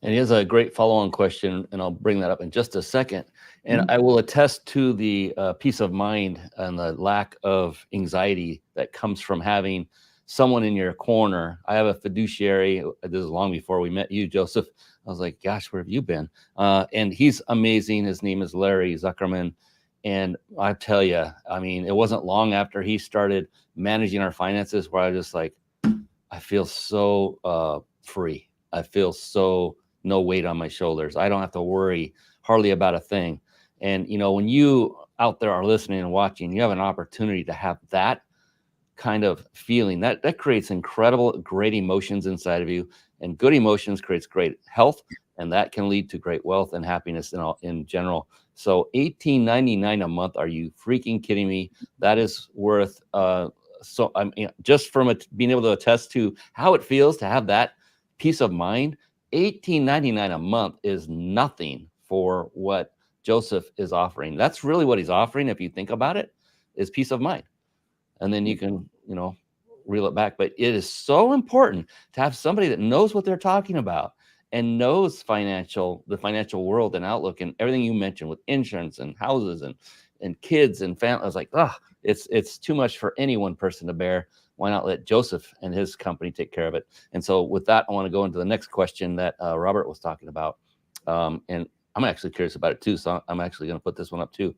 And here's a great follow-on question, and I'll bring that up in just a second. And I will attest to the peace of mind and the lack of anxiety that comes from having someone in your corner. I have a fiduciary. This is long before we met you, Joseph. I was like, gosh, where have you been? And he's amazing. His name is Larry Zuckerman. And I tell you, I mean, it wasn't long after he started managing our finances where I was just like, I feel so free. I feel so no weight on my shoulders. I don't have to worry hardly about a thing. And, when you out there are listening and watching, you have an opportunity to have that kind of feeling that creates incredible, great emotions inside of you, and good emotions creates great health. And that can lead to great wealth and happiness in general. So $18.99 a month. Are you freaking kidding me? That is worth, just from being able to attest to how it feels to have that peace of mind. $18.99 a month is nothing for what Joseph is offering. That's really what he's offering, if you think about it, is peace of mind. And then you can, reel it back. But it is so important to have somebody that knows what they're talking about and knows the financial world and outlook and everything you mentioned with insurance and houses and kids and family. I was like, it's too much for any one person to bear. Why not let Joseph and his company take care of it? And so with that, I want to go into the next question that Robert was talking about. And I'm actually curious about it too. So I'm actually going to put this one up too.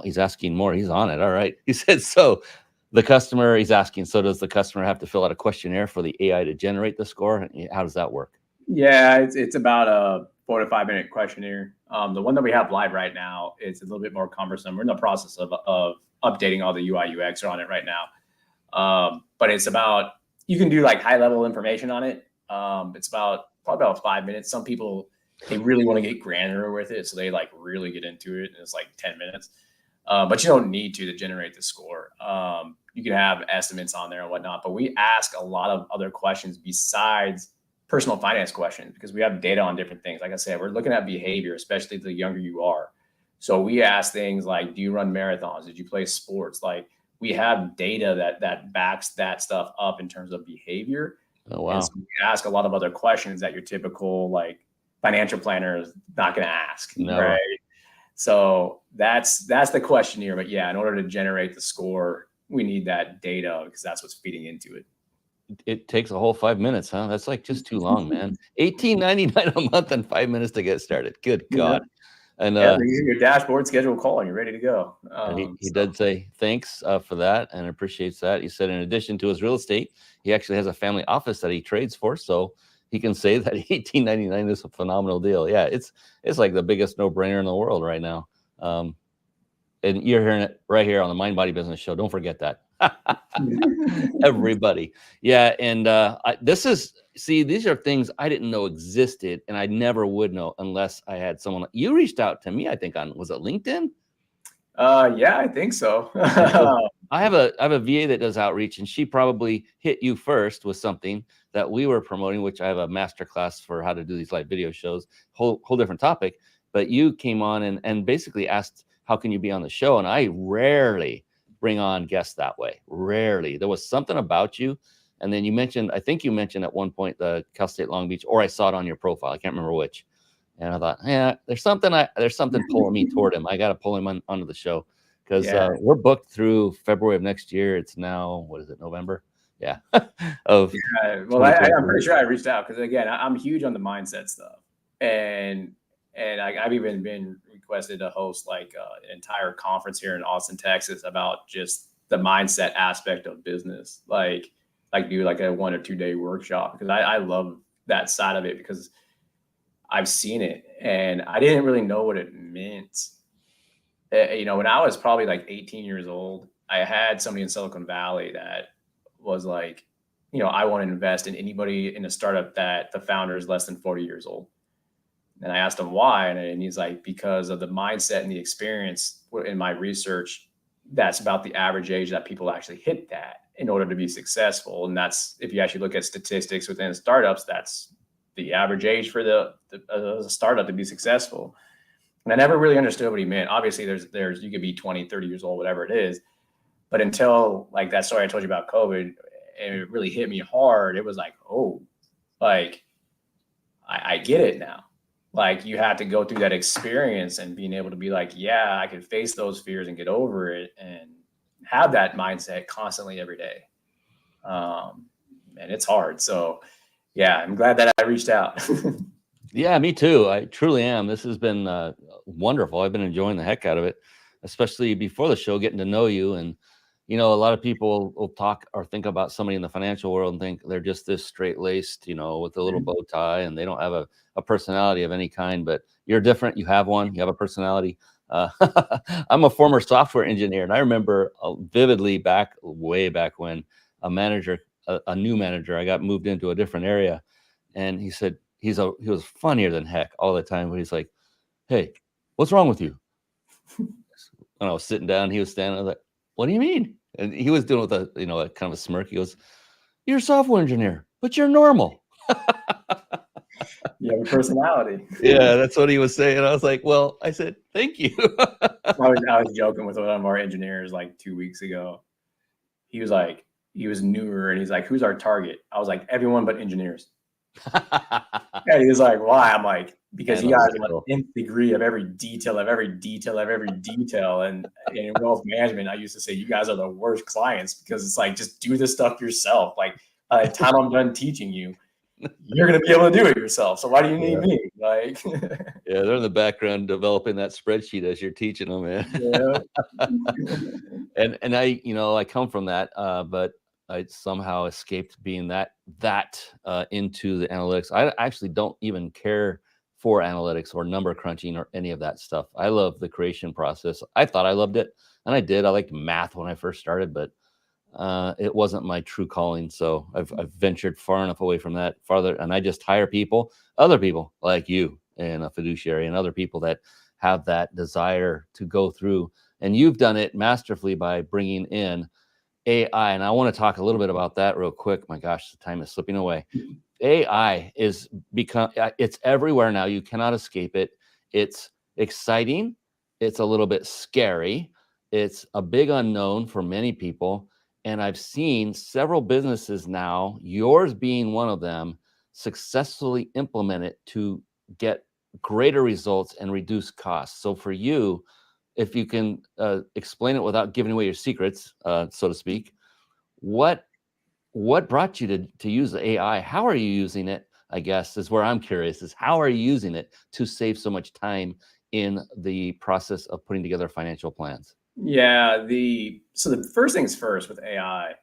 He's asking more. He's on it. All right. He said, so the customer, he's asking, so does the customer have to fill out a questionnaire for the AI to generate the score? How does that work? Yeah, it's about a 4 to 5 minute questionnaire. The one that we have live right now is a little bit more cumbersome. We're in the process of updating all the UI UX on it right now. But it's about, you can do like high level information on it. It's probably about 5 minutes. Some people, they really want to get granular with it, so they like really get into it, and it's like 10 minutes. But you don't need to generate the score. You can have estimates on there and whatnot, but we ask a lot of other questions besides personal finance questions, because we have data on different things. Like I said, we're looking at behavior, especially the younger you are. So we ask things like, do you run marathons? Did you play sports? Like, we have data that backs that stuff up in terms of behavior. Oh, wow. And so we ask a lot of other questions that your typical like financial planner is not going to ask. No. Right. So that's the questionnaire. But yeah, in order to generate the score, we need that data, because that's what's feeding into it. It takes a whole 5 minutes, huh? That's like just too long, man. $18.99 a month and 5 minutes to get started. Good God. And they're using your dashboard, schedule a call, and you're ready to go. He did say thanks for that and appreciates that. He said in addition to his real estate, he actually has a family office that he trades for, so he can say that $18.99 is a phenomenal deal. Yeah, it's like the biggest no-brainer in the world right now. And you're hearing it right here on the Mind Body Business Show. Don't forget that. Everybody. Yeah. And these are things I didn't know existed, and I never would know unless I had someone. You reached out to me, I think, on, was it LinkedIn? Yeah, I think so. I have a VA that does outreach, and she probably hit you first with something that we were promoting, which I have a masterclass for how to do these live video shows, whole different topic. But you came on and basically asked, how can you be on the show? And I rarely bring on guests that way. Rarely. There was something about you. And then I think you mentioned at one point the Cal State Long Beach, or I saw it on your profile. I can't remember which. And I thought, yeah, there's something pulling me toward him. I got to pull him onto the show, because we're booked through February of next year. It's now, what is it, November? Yeah. Well, I'm pretty sure I reached out because, again, I'm huge on the mindset stuff. And I've even been requested to host like an entire conference here in Austin, Texas, about just the mindset aspect of business. Like do like a 1 or 2 day workshop, because I love that side of it, because I've seen it and I didn't really know what it meant. When I was probably like 18 years old, I had somebody in Silicon Valley that was like, I want to invest in anybody in a startup that the founder is less than 40 years old. And I asked him why. And he's like, because of the mindset and the experience in my research, that's about the average age that people actually hit that in order to be successful. And that's, if you actually look at statistics within startups, that's the average age for the startup to be successful. And I never really understood what he meant. Obviously there's, you could be 20, 30 years old, whatever it is. But until like that story I told you about COVID, and it really hit me hard. It was like, oh, like I get it now. Like, you have to go through that experience and being able to be like, yeah, I can face those fears and get over it and have that mindset constantly every day. And it's hard. So yeah, I'm glad that I reached out. Yeah, me too. I truly am. This has been wonderful. I've been enjoying the heck out of it, especially before the show, getting to know you. And, a lot of people will talk or think about somebody in the financial world and think they're just this straight-laced, with a little bow tie, and they don't have a personality of any kind. But you're different. You have one. You have a personality. I'm a former software engineer, and I remember vividly way back when a new manager, I got moved into a different area, and he said, he was funnier than heck all the time, but he's like, "Hey, what's wrong with you?" And I was sitting down, he was standing. I was like, "What do you mean?" And he was doing it with a kind of a smirk. He goes, "You're a software engineer, but you're normal." You have a personality. Yeah, that's what he was saying. I was like, "Well," I said, "Thank you." I was joking with one of our engineers like 2 weeks ago. He was newer, and he's like, "Who's our target?" I was like, "Everyone but engineers." And he was like, "Why?" I'm like, "Because you guys are an nth degree of every detail of every detail of every detail." And in wealth management, I used to say, you guys are the worst clients, because it's like, just do this stuff yourself. Like, by the time I'm done teaching you, you're going to be able to do it yourself. So why do you need me? Like, yeah, they're in the background developing that spreadsheet as you're teaching them, man. Yeah. and I come from that, but I somehow escaped being that into the analytics. I actually don't even care for analytics or number crunching or any of that stuff. I love the creation process. I thought I loved it, and I did. I liked math when I first started, but it wasn't my true calling. So I've ventured far enough away from that, farther, and I just hire people, other people like you and a fiduciary and other people that have that desire to go through. And you've done it masterfully by bringing in AI. And I want to talk a little bit about that real quick. My gosh, the time is slipping away. AI it's everywhere now. You cannot escape it. It's exciting. It's a little bit scary. It's a big unknown for many people. And I've seen several businesses now, yours being one of them, successfully implement it to get greater results and reduce costs. So for you, if you can explain it without giving away your secrets, so to speak, what brought you to use the AI? How are you using it? I guess is where I'm curious, is how are you using it to save so much time in the process of putting together financial plans? Yeah, so the first things first with AI,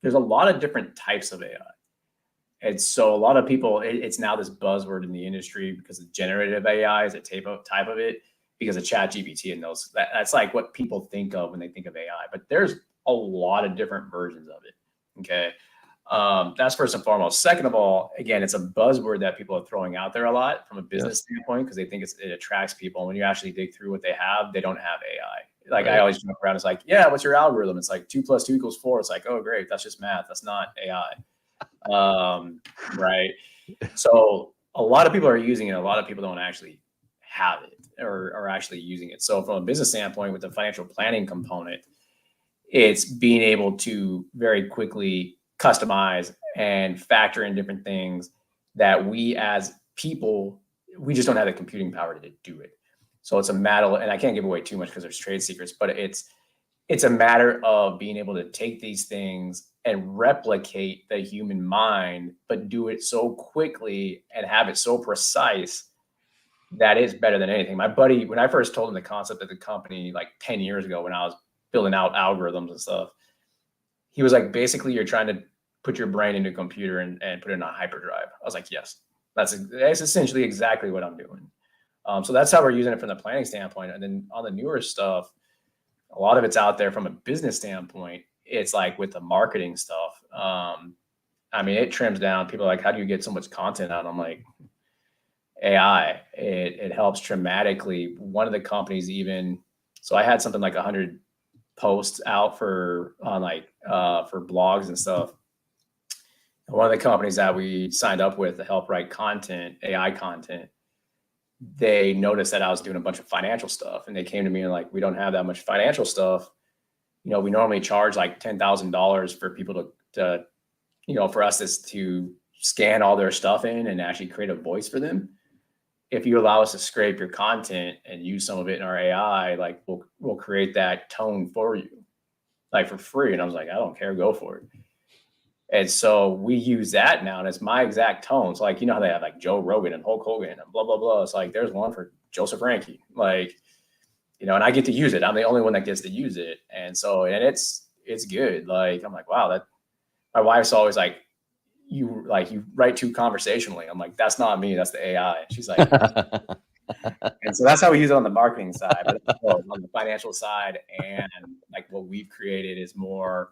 there's a lot of different types of AI. And so a lot of people, it's now this buzzword in the industry because of generative AI is a type of it, because of ChatGPT and those. That's like what people think of when they think of AI. But there's a lot of different versions of it. Okay. That's first and foremost. Second of all, again, it's a buzzword that people are throwing out there a lot from a business standpoint, because they think it attracts people. When you actually dig through what they have, they don't have AI. Like I always joke around, it's like, yeah, what's your algorithm? It's like 2 + 2 = 4. It's like, oh, great. That's just math. That's not AI. Right. So a lot of people are using it. A lot of people don't actually have it or are actually using it. So from a business standpoint, with the financial planning component, it's being able to very quickly customize and factor in different things that we as people, we just don't have the computing power to do it. So it's a matter, and I can't give away too much because there's trade secrets, but it's a matter of being able to take these things and replicate the human mind, but do it so quickly and have it so precise that it's better than anything. My buddy, when I first told him the concept of the company like 10 years ago, when I was building out algorithms and stuff, he was like, basically, you're trying to put your brain into a computer and put it in a hyperdrive. I was like, yes, that's essentially exactly what I'm doing. So that's how we're using it from the planning standpoint. And then on the newer stuff, a lot of it's out there from a business standpoint. It's like with the marketing stuff. I mean, it trims down. People are like, how do you get so much content out? I'm like, AI, it helps dramatically. One of the companies even, so I had something like 100 posts out for blogs and stuff. And one of the companies that we signed up with to help write content, AI content, they noticed that I was doing a bunch of financial stuff, and they came to me and like, we don't have that much financial stuff. You know, we normally charge like $10,000 for people to, you know, for us to scan all their stuff in and actually create a voice for them. If you allow us to scrape your content and use some of it in our AI, like we'll create that tone for you, like for free. And I was like, I don't care, go for it. And so we use that now, and it's my exact tone. So like, you know how they have like Joe Rogan and Hulk Hogan and blah, blah, blah. It's like, there's one for Joseph Reinke, like, you know, and I get to use it. I'm the only one that gets to use it. And so, and it's good. Like, I'm like, wow, that my wife's always like, you write too conversationally. I'm like, that's not me. That's the AI. And she's like, and so that's how we use it on the marketing side, but on the financial side. And like what we've created is more,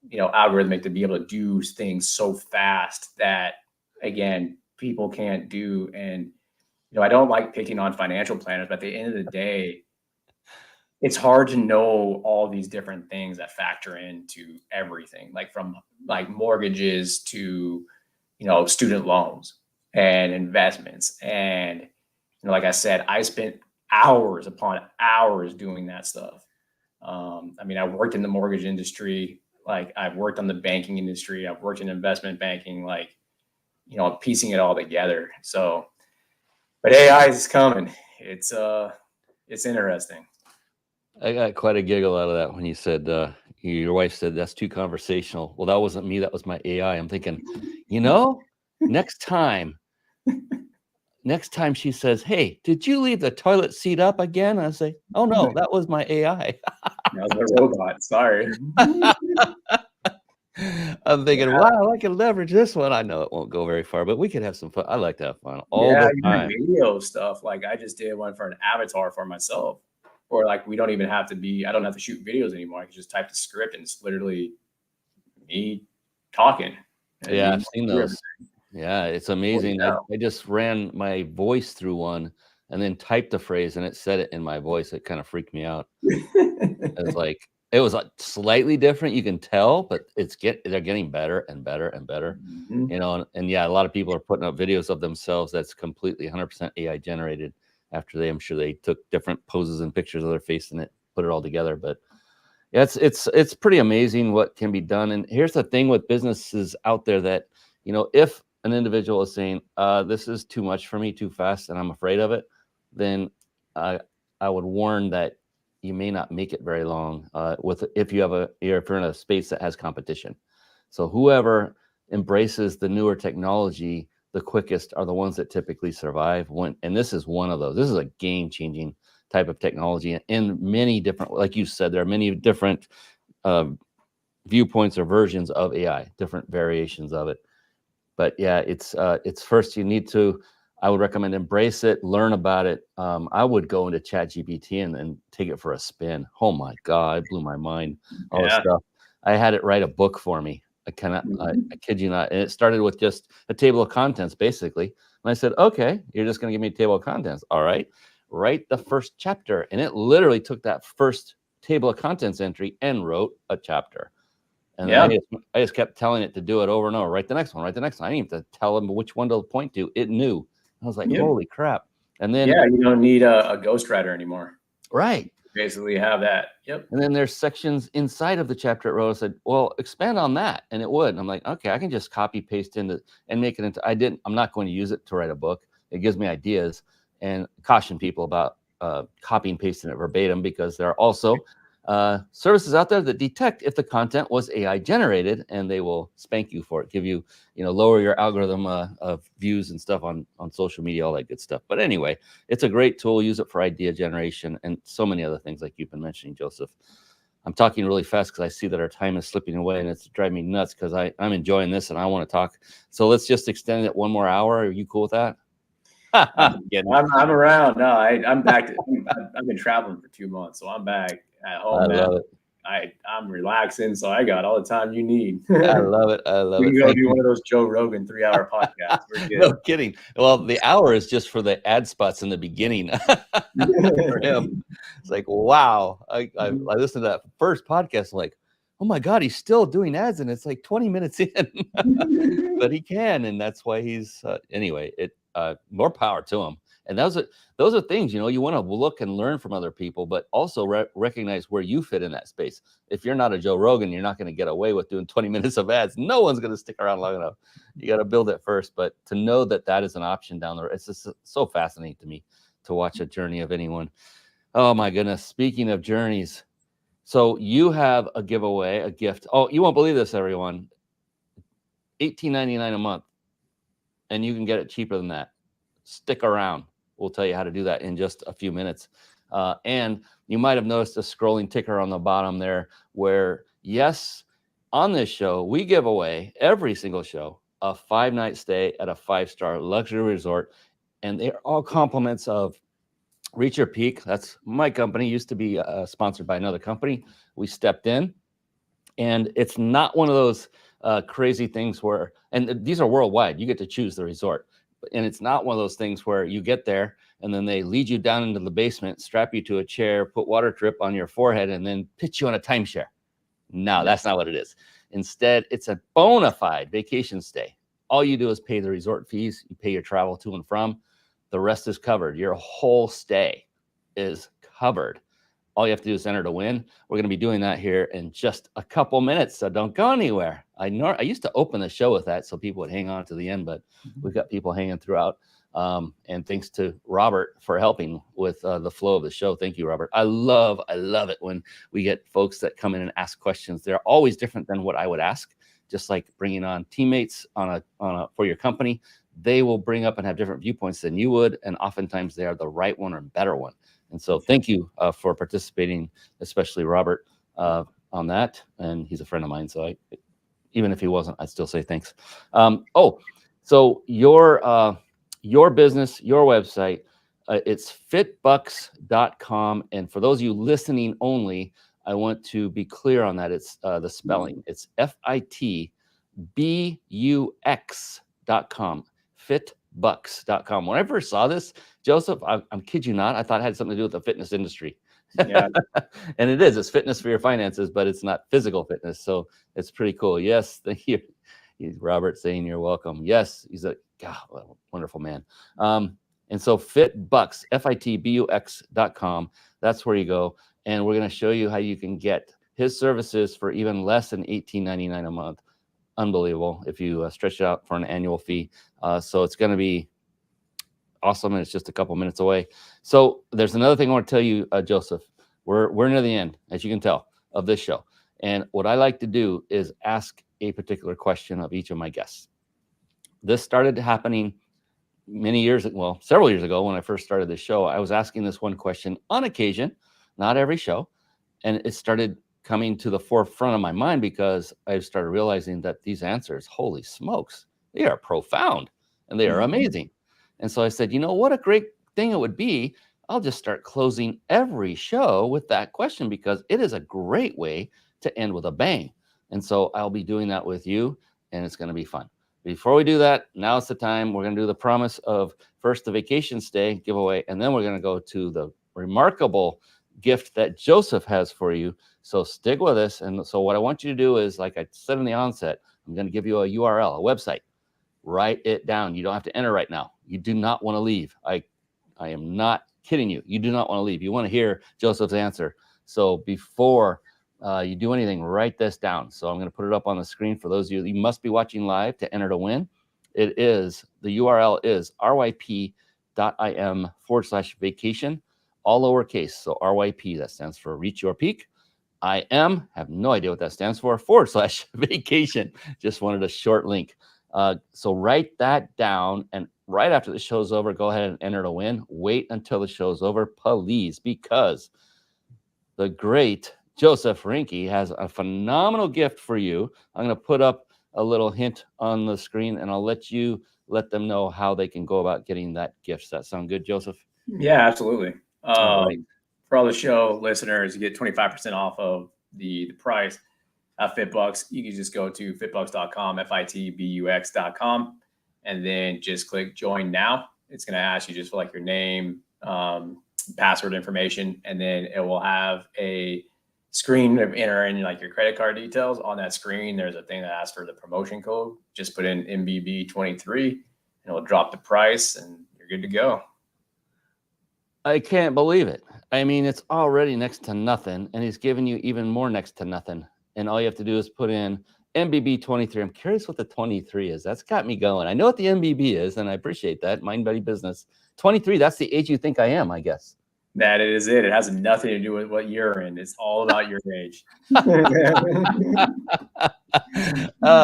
you know, algorithmic to be able to do things so fast that, again, people can't do. And, you know, I don't like picking on financial planners, but at the end of the day, it's hard to know all these different things that factor into everything, like from like mortgages to, you know, student loans and investments. And, you know, like I said, I spent hours upon hours doing that stuff. I mean, I worked in the mortgage industry. Like I've worked on the banking industry. I've worked in investment banking, like, you know, piecing it all together. So, but AI is coming. It's interesting. I got quite a giggle out of that when you said, your wife said that's too conversational. Well, that wasn't me. That was my AI. I'm thinking, you know, next time she says, hey, did you leave the toilet seat up again? I say, oh no, that was my AI. That was a robot. Sorry. I'm thinking, Yeah. wow, I can leverage this one. I know it won't go very far, but we could have some fun. I like to have fun all Yeah, the even time. video stuff. Like I just did one for an avatar for myself. Or like we don't even have to be, I don't have to shoot videos anymore. I can just type the script and it's literally me talking and Yeah, me I've seen do those. Yeah, it's everything amazing. I, now. I just ran my voice through one and then typed the phrase and it said it in my voice. It kind of freaked me out. It's like it was like slightly different, you can tell, but they're getting better and better and better. Mhm. And yeah, a lot of people are putting up videos of themselves that's completely 100% AI generated after I'm sure they took different poses and pictures of their face and it put it all together. But yeah, it's pretty amazing what can be done. And here's the thing with businesses out there that, if an individual is saying, this is too much for me, too fast, and I'm afraid of it, then I I would warn that you may not make it very long with if you're in a space that has competition. So whoever embraces the newer technology the quickest are the ones that typically survive. And this is one of those. This is a game changing type of technology in many different, like you said, there are many different uh, viewpoints or versions of AI, different variations of it. But yeah, it's first you need to. I would recommend embrace it, learn about it. I would go into ChatGPT and take it for a spin. Oh my God, it blew my mind. All this Yeah. stuff. I had it write a book for me. I Mhm. kid you not. And it started with just a table of contents, basically. And I said, okay, you're just going to give me a table of contents. All right, write the first chapter. And it literally took that first table of contents entry and wrote a chapter. And then Yeah. I just kept telling it to do it over and over. Write the next one. Write the next one. I didn't have to tell him which one to point to. It knew. I was like, Yep. holy crap! And then Yeah. You don't need a ghostwriter anymore. right. Basically have that. Yep. And then there's sections inside of the chapter it wrote. I said, well, expand on that. And it would. And I'm like, okay, I can just copy paste into and make it into I'm not going to use it to write a book. It gives me ideas and caution people about copying and pasting it verbatim because there are also services out there that detect if the content was AI generated and they will spank you for it, give you, lower your algorithm of views and stuff on social media, all that good stuff. But anyway, it's a great tool. Use it for idea generation and so many other things like you've been mentioning, Joseph. I'm talking really fast because I see that our time is slipping away and it's driving me nuts because I'm enjoying this and I want to talk. So let's just extend it one more hour. Are you cool with that? Kidding. I'm around. No, I'm back. I've been traveling for 2 months, so I'm back at I home now. love it. I'm relaxing, so I got all the time you need. I love it. I love We it. can go Thank do you. one of those Joe Rogan 3-hour podcasts. We're good. No kidding. Well, the hour is just for the ad spots in the beginning for him. It's like, wow. I listened to that first podcast. I'm like, oh my God, he's still doing ads, and it's like 20 minutes in, but he can, and that's why he's anyway. More power to him. And those are things you want to look and learn from other people, but also recognize where you fit in that space. If you're not a Joe Rogan, you're not going to get away with doing 20 minutes of ads. No one's going to stick around long enough. You got to build it first. But to know that that is an option down the road, it's just so fascinating to me to watch a journey of anyone. Oh my goodness. Speaking of journeys, so you have a giveaway, a gift. Oh, you won't believe this, everyone. $18.99 a month, and you can get it cheaper than that. Stick around. We'll tell you how to do that in just a few minutes. And you might have noticed a scrolling ticker on the bottom there where, yes, on this show, we give away every single show a 5-night stay at a 5-star luxury resort. And they're all compliments of Reach Your Peak. That's my company, used to be sponsored by another company. We stepped in. And it's not one of those crazy things where, and these are worldwide, you get to choose the resort. And it's not one of those things where you get there and then they lead you down into the basement, strap you to a chair, put water drip on your forehead, and then pitch you on a timeshare. No, that's not what it is. Instead, it's a bona fide vacation stay. All you do is pay the resort fees, you pay your travel to and from. The rest is covered. Your whole stay is covered. All you have to do is enter to win. We're going to be doing that here in just a couple minutes, so don't go anywhere. I used to open the show with that so people would hang on to the end, but we've got people hanging throughout. And thanks to Robert for helping with the flow of the show. Thank you, Robert. I love it when we get folks that come in and ask questions. They're always different than what I would ask. Just like bringing on teammates on a for your company, they will bring up and have different viewpoints than you would, and oftentimes they are the right one or better one. And so thank you for participating, especially Robert, on that. And he's a friend of mine, so Even if he wasn't, I'd still say thanks. So your business, your website, it's fitbux.com. And for those of you listening only, I want to be clear on that. It's the spelling. It's FitBUX.com. FitBUX.com. When I first saw this, Joseph, I'm kid you not, I thought it had something to do with the fitness industry. Yeah. And it is. It's fitness for your finances, but it's not physical fitness. So it's pretty cool. Yes, thank you. Robert saying you're welcome. Yes, he's a wonderful man. And so FitBUX, FitBUX.com. That's where you go. And we're going to show you how you can get his services for even less than $18.99 a month. Unbelievable if you stretch it out for an annual fee. So it's going to be awesome, and it's just a couple minutes away. So there's another thing I want to tell you, Joseph. We're near the end, as you can tell, of this show. And what I like to do is ask a particular question of each of my guests. This started happening several years ago when I first started this show. I was asking this one question on occasion, not every show. And it started coming to the forefront of my mind because I started realizing that these answers, holy smokes, they are profound and they are amazing. And so I said, what a great thing it would be. I'll just start closing every show with that question because it is a great way to end with a bang. And so I'll be doing that with you, and it's going to be fun. Before we do that, now it's the time. We're going to do the promise of first the vacation stay giveaway, and then we're going to go to the remarkable gift that Joseph has for you. So stick with us. And so what I want you to do is, like I said in the onset, I'm going to give you a URL, a website. Write it down. You don't have to enter right now. You do not want to leave. I am not kidding you. You do not want to leave. You want to hear Joseph's answer. So before you do anything, write this down. So I'm going to put it up on the screen for those of you. You must be watching live to enter to win. The URL is ryp.im/vacation, all lowercase. So RYP, that stands for Reach Your Peak. have no idea what that stands for, /vacation. Just wanted a short link. So write that down, and right after the show's over, go ahead and enter to win. Wait until the show's over, please, because the great Joseph Reinke has a phenomenal gift for you. I'm going to put up a little hint on the screen, and I'll let them know how they can go about getting that gift. Does that sound good, Joseph? Yeah, absolutely. Right. For all the show listeners, you get 25% off of the price at FitBUX. You can just go to fitbux.com, FitBUX.com, and then just click join now. It's going to ask you just for like your name, password information, and then it will have a screen of entering like your credit card details. On that screen, there's a thing that asks for the promotion code. Just put in MBB23 and it'll drop the price and you're good to go. I can't believe it. I mean, it's already next to nothing, and he's giving you even more next to nothing. And all you have to do is put in MBB23. I'm curious what the 23 is. That's got me going. I know what the MBB is, and I appreciate that. Mind Buddy Business. 23, that's the age you think I am, I guess. That is it. It has nothing to do with what you're in. It's all about your age. I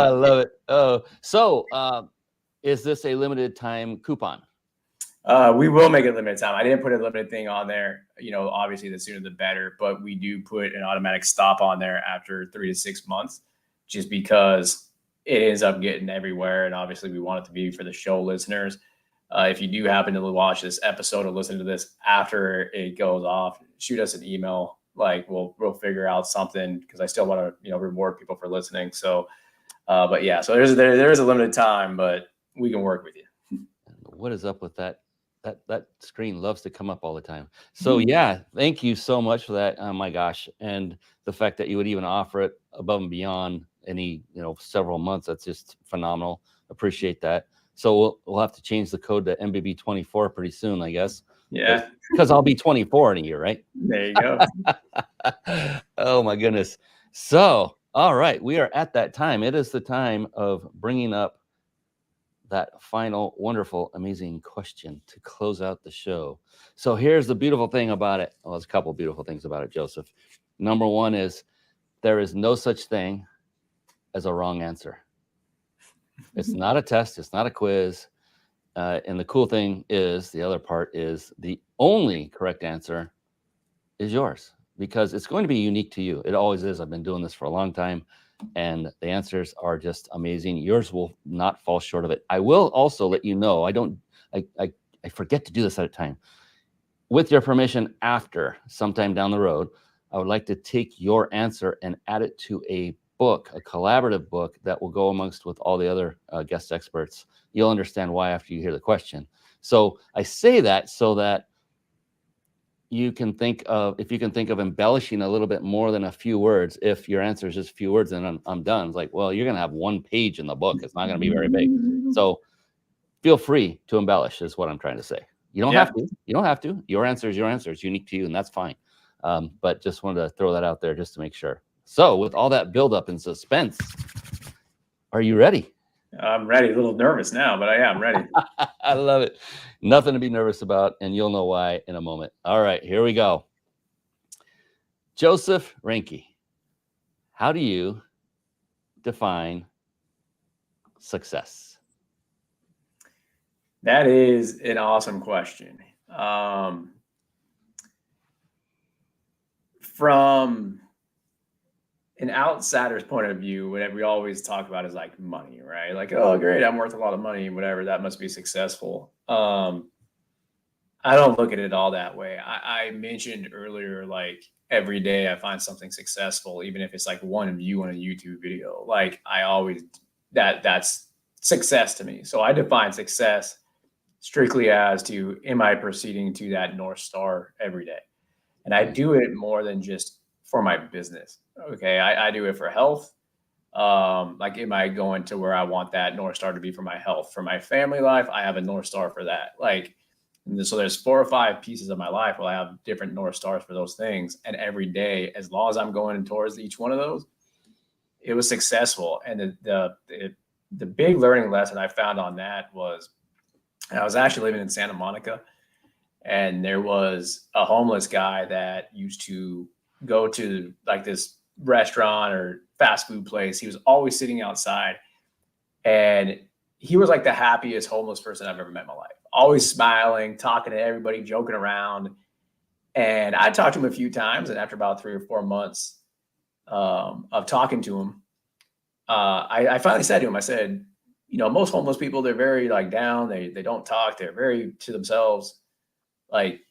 love it. Oh, so is this a limited time coupon? We will make it limited time. I didn't put a limited thing on there. Obviously the sooner the better, but we do put an automatic stop on there after 3 to 6 months, just because it ends up getting everywhere. And obviously we want it to be for the show listeners. If you do happen to watch this episode or listen to this after it goes off, shoot us an email. Like we'll figure out something, because I still want to, reward people for listening. So, but yeah, so there is a limited time, but we can work with you. What is up with that? That screen loves to come up all the time. So yeah, thank you so much for that. Oh my gosh. And the fact that you would even offer it above and beyond any, several months, that's just phenomenal. Appreciate that. So we'll have to change the code to MBB24 pretty soon, I guess. Yeah. Because I'll be 24 in a year, right? There you go. Oh my goodness. So, all right, we are at that time. It is the time of bringing up that final, wonderful, amazing question to close out the show. So here's the beautiful thing about it. Well, there's a couple of beautiful things about it, Joseph. Number one is there is no such thing as a wrong answer. It's not a test. It's not a quiz. And the cool thing is, the other part is, the only correct answer is yours. because it's going to be unique to you. It always is. I've been doing this for a long time, and the answers are just amazing. Yours will not fall short of it. I will also let you know, I forget to do this at a time. With your permission, after sometime down the road, I would like to take your answer and add it to a book, a collaborative book that will go amongst with all the other guest experts. You'll understand why after you hear the question. So I say that so that you can think of, if you can think of embellishing a little bit more than a few words. If your answer is just a few words and I'm done, it's like, well, you're going to have one page in the book. It's not going to be very big. So feel free to embellish is what I'm trying to say. You don't have to. You don't have to. Your answer is your answer. It's unique to you, and that's fine. But just wanted to throw that out there just to make sure. So with all that buildup and suspense, are you ready? I'm ready. A little nervous now, but I'm ready. I love it. Nothing to be nervous about, and you'll know why in a moment. All right, here we go. Joseph Reinke, how do you define success? That is an awesome question. From an outsider's point of view, what we always talk about is like money, right? Like, oh, great, I'm worth a lot of money, whatever, that must be successful. I don't look at it all that way. I mentioned earlier, like every day I find something successful, even if it's like one view on a YouTube video. Like I always, that's success to me. So I define success strictly as to, am I proceeding to that North Star every day? And I do it more than just for my business. Okay. I do it for health. Like, am I going to where I want that North Star to be for my health? For my family life, I have a North Star for that. Like, so there's 4 or 5 pieces of my life where I have different North Stars for those things. And every day, as long as I'm going towards each one of those, it was successful. And the big learning lesson I found on that was, I was actually living in Santa Monica, and there was a homeless guy that used to go to like this restaurant or fast food place. He was always sitting outside, and he was like the happiest homeless person I've ever met in my life. Always smiling, talking to everybody, joking around. And I talked to him a few times, and after about 3 or 4 months of talking to him, I finally said to him, I said, you know, most homeless people, they're very like down. They don't talk. They're very to themselves. Like,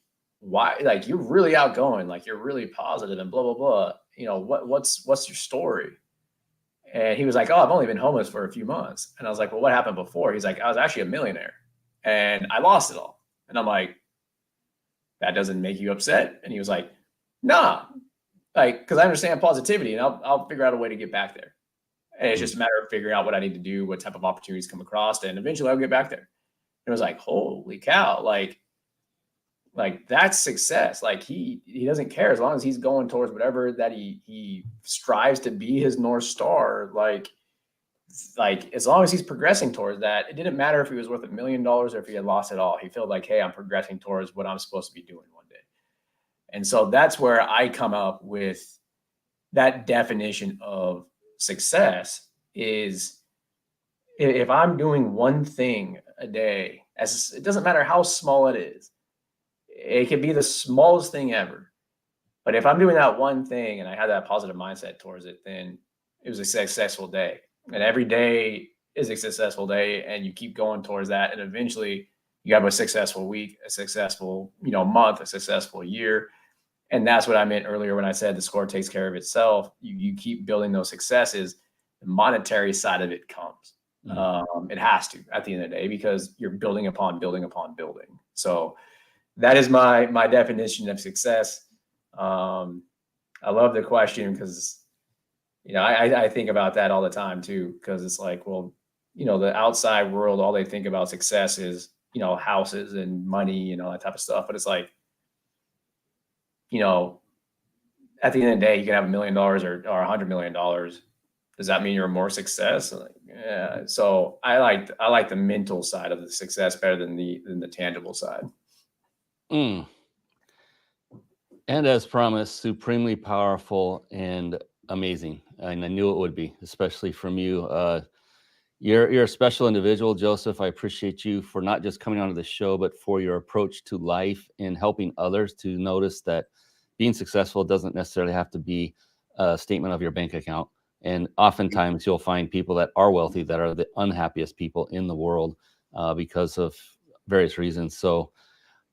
why? Like, you're really outgoing. Like, you're really positive and blah, blah, blah. You know, what's your story? And he was like, oh, I've only been homeless for a few months. And I was like, well, what happened before? He's like, I was actually a millionaire and I lost it all. And I'm like, that doesn't make you upset? And he was like, nah, like, because I understand positivity and I'll figure out a way to get back there. And it's just a matter of figuring out what I need to do, what type of opportunities come across, and eventually I'll get back there. And it was like, holy cow, like that's success. Like he doesn't care as long as he's going towards whatever that he strives to be his North Star. Like as long as he's progressing towards that, it didn't matter if he was worth $1 million or if he had lost it all. He felt like, hey, I'm progressing towards what I'm supposed to be doing one day. And so that's where I come up with that definition of success is, if I'm doing one thing a day, as it doesn't matter how small it is, it could be the smallest thing ever. But if I'm doing that one thing and I have that positive mindset towards it, then it was a successful day. And every day is a successful day, and you keep going towards that. And eventually you have a successful week, a successful, month, a successful year. And that's what I meant earlier when I said the score takes care of itself. You keep building those successes. The monetary side of it comes. It has to at the end of the day, because you're building upon building upon building. So that is my definition of success. I love the question because, I think about that all the time too, because it's like, well, the outside world, all they think about success is, houses and money and all that type of stuff. But it's like, at the end of the day, you can have $1 million or $100 million. Does that mean you're more success? Like, yeah. So I like the mental side of the success better than the tangible side. And as promised, supremely powerful and amazing. And I knew it would be, especially from you. You're a special individual, Joseph. I appreciate you for not just coming onto the show, but for your approach to life and helping others to notice that being successful doesn't necessarily have to be a statement of your bank account. And oftentimes you'll find people that are wealthy that are the unhappiest people in the world because of various reasons. So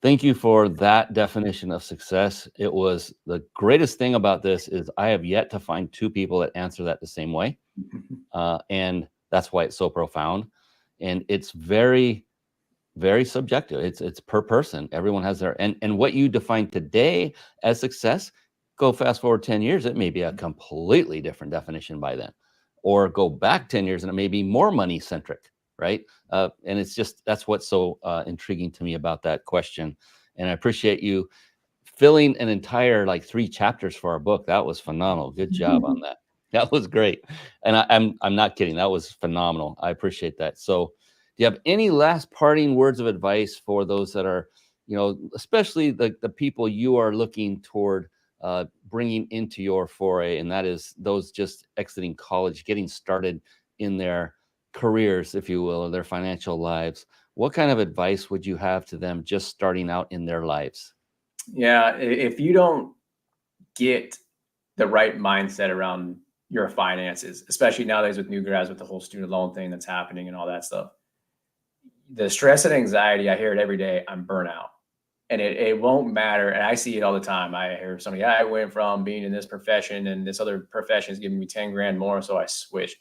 thank you for that definition of success. It was the greatest thing about this is I have yet to find two people that answer that the same way. And that's why it's so profound. And it's very, very subjective. It's per person. Everyone has their, and what you define today as success, go fast forward 10 years, it may be a completely different definition by then. Or go back 10 years and it may be more money centric, right? And it's just, that's what's so intriguing to me about that question. And I appreciate you filling an entire 3 chapters for our book. That was phenomenal. Good job on that. That was great. And I'm not kidding. That was phenomenal. I appreciate that. So do you have any last parting words of advice for those that are, especially the people you are looking toward bringing into your foray, and that is those just exiting college, getting started in their careers, if you will, or their financial lives? What kind of advice would you have to them just starting out in their lives? Yeah, if you don't get the right mindset around your finances, especially nowadays with new grads, with the whole student loan thing that's happening and all that stuff, the stress and anxiety, I hear it every day, I'm burnout. And it won't matter. And I see it all the time. I hear somebody, I went from being in this profession and this other profession is giving me 10 grand more, so I switched.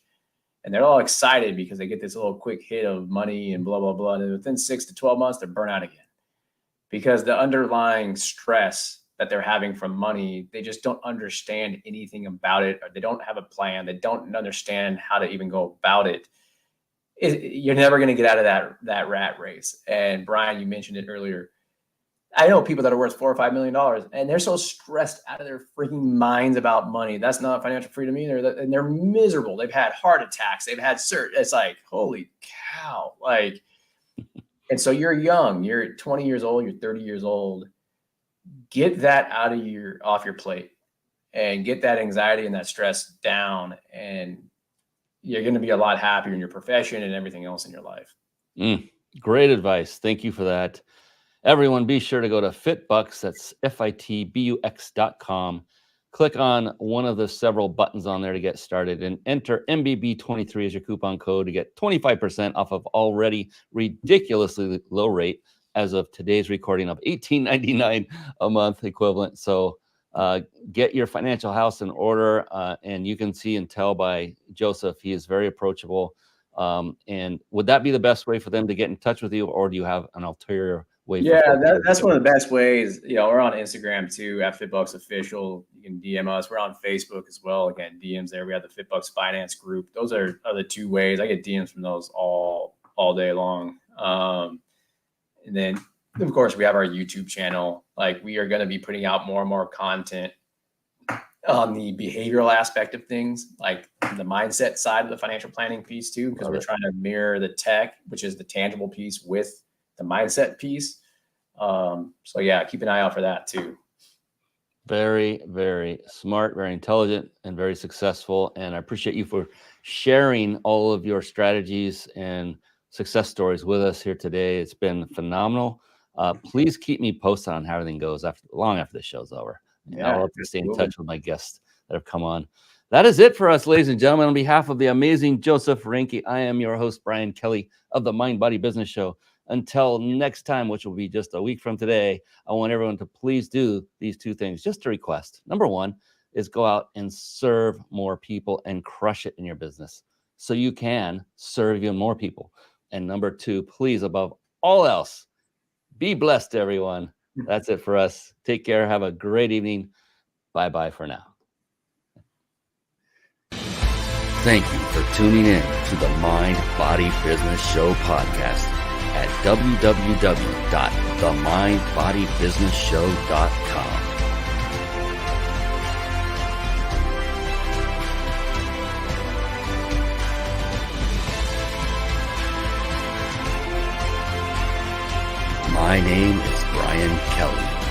And they're all excited because they get this little quick hit of money and blah, blah, blah. And within 6 to 12 months, they're burnt out again. Because the underlying stress that they're having from money, they just don't understand anything about it. Or they don't have a plan. They don't understand how to even go about it. You're never going to get out of that rat race. And Brian, you mentioned it earlier. I know people that are worth $4 or $5 million, and they're so stressed out of their freaking minds about money. That's not financial freedom either. And they're miserable. They've had heart attacks. They've had it's like, holy cow. And so you're young, you're 20 years old, you're 30 years old. Get that off your plate and get that anxiety and that stress down. And you're going to be a lot happier in your profession and everything else in your life. Great advice. Thank you for that. Everyone, be sure to go to FitBUX. That's FITBUX.com. Click on one of the several buttons on there to get started and enter MBB23 as your coupon code to get 25% off of already ridiculously low rate as of today's recording of $18.99 a month equivalent. So get your financial house in order. And you can see and tell by Joseph, he is very approachable. And would that be the best way for them to get in touch with you, or do you have an ulterior way? Yeah, that's one of the best ways. We're on Instagram too, at FitBUX Official. You can DM us. We're on Facebook as well. Again, DMs there. We have the FitBUX Finance Group. Those are the 2 ways. I get DMs from those all day long. And then, of course, we have our YouTube channel. We are going to be putting out more and more content on the behavioral aspect of things, like the mindset side of the financial planning piece too, because we're trying to mirror the tech, which is the tangible piece, with the mindset piece. So yeah, keep an eye out for that too. Very, very smart, very intelligent, and very successful. And I appreciate you for sharing all of your strategies and success stories with us here today. It's been phenomenal. Please keep me posted on how everything goes long after the show's over. And I'll have to stay in touch with my guests that have come on. That is it for us, ladies and gentlemen. On behalf of the amazing Joseph Reinke, I am your host, Brian Kelly of the Mind Body Business Show. Until next time, which will be just a week from today, I want everyone to please do these 2 things. Just a request. Number 1 is go out and serve more people and crush it in your business so you can serve even more people. And number 2, please, above all else, be blessed, everyone. That's it for us. Take care. Have a great evening. Bye-bye for now. Thank you for tuning in to the Mind Body Business Show podcast at www.themindbodybusinessshow.com. My name is Brian Kelly.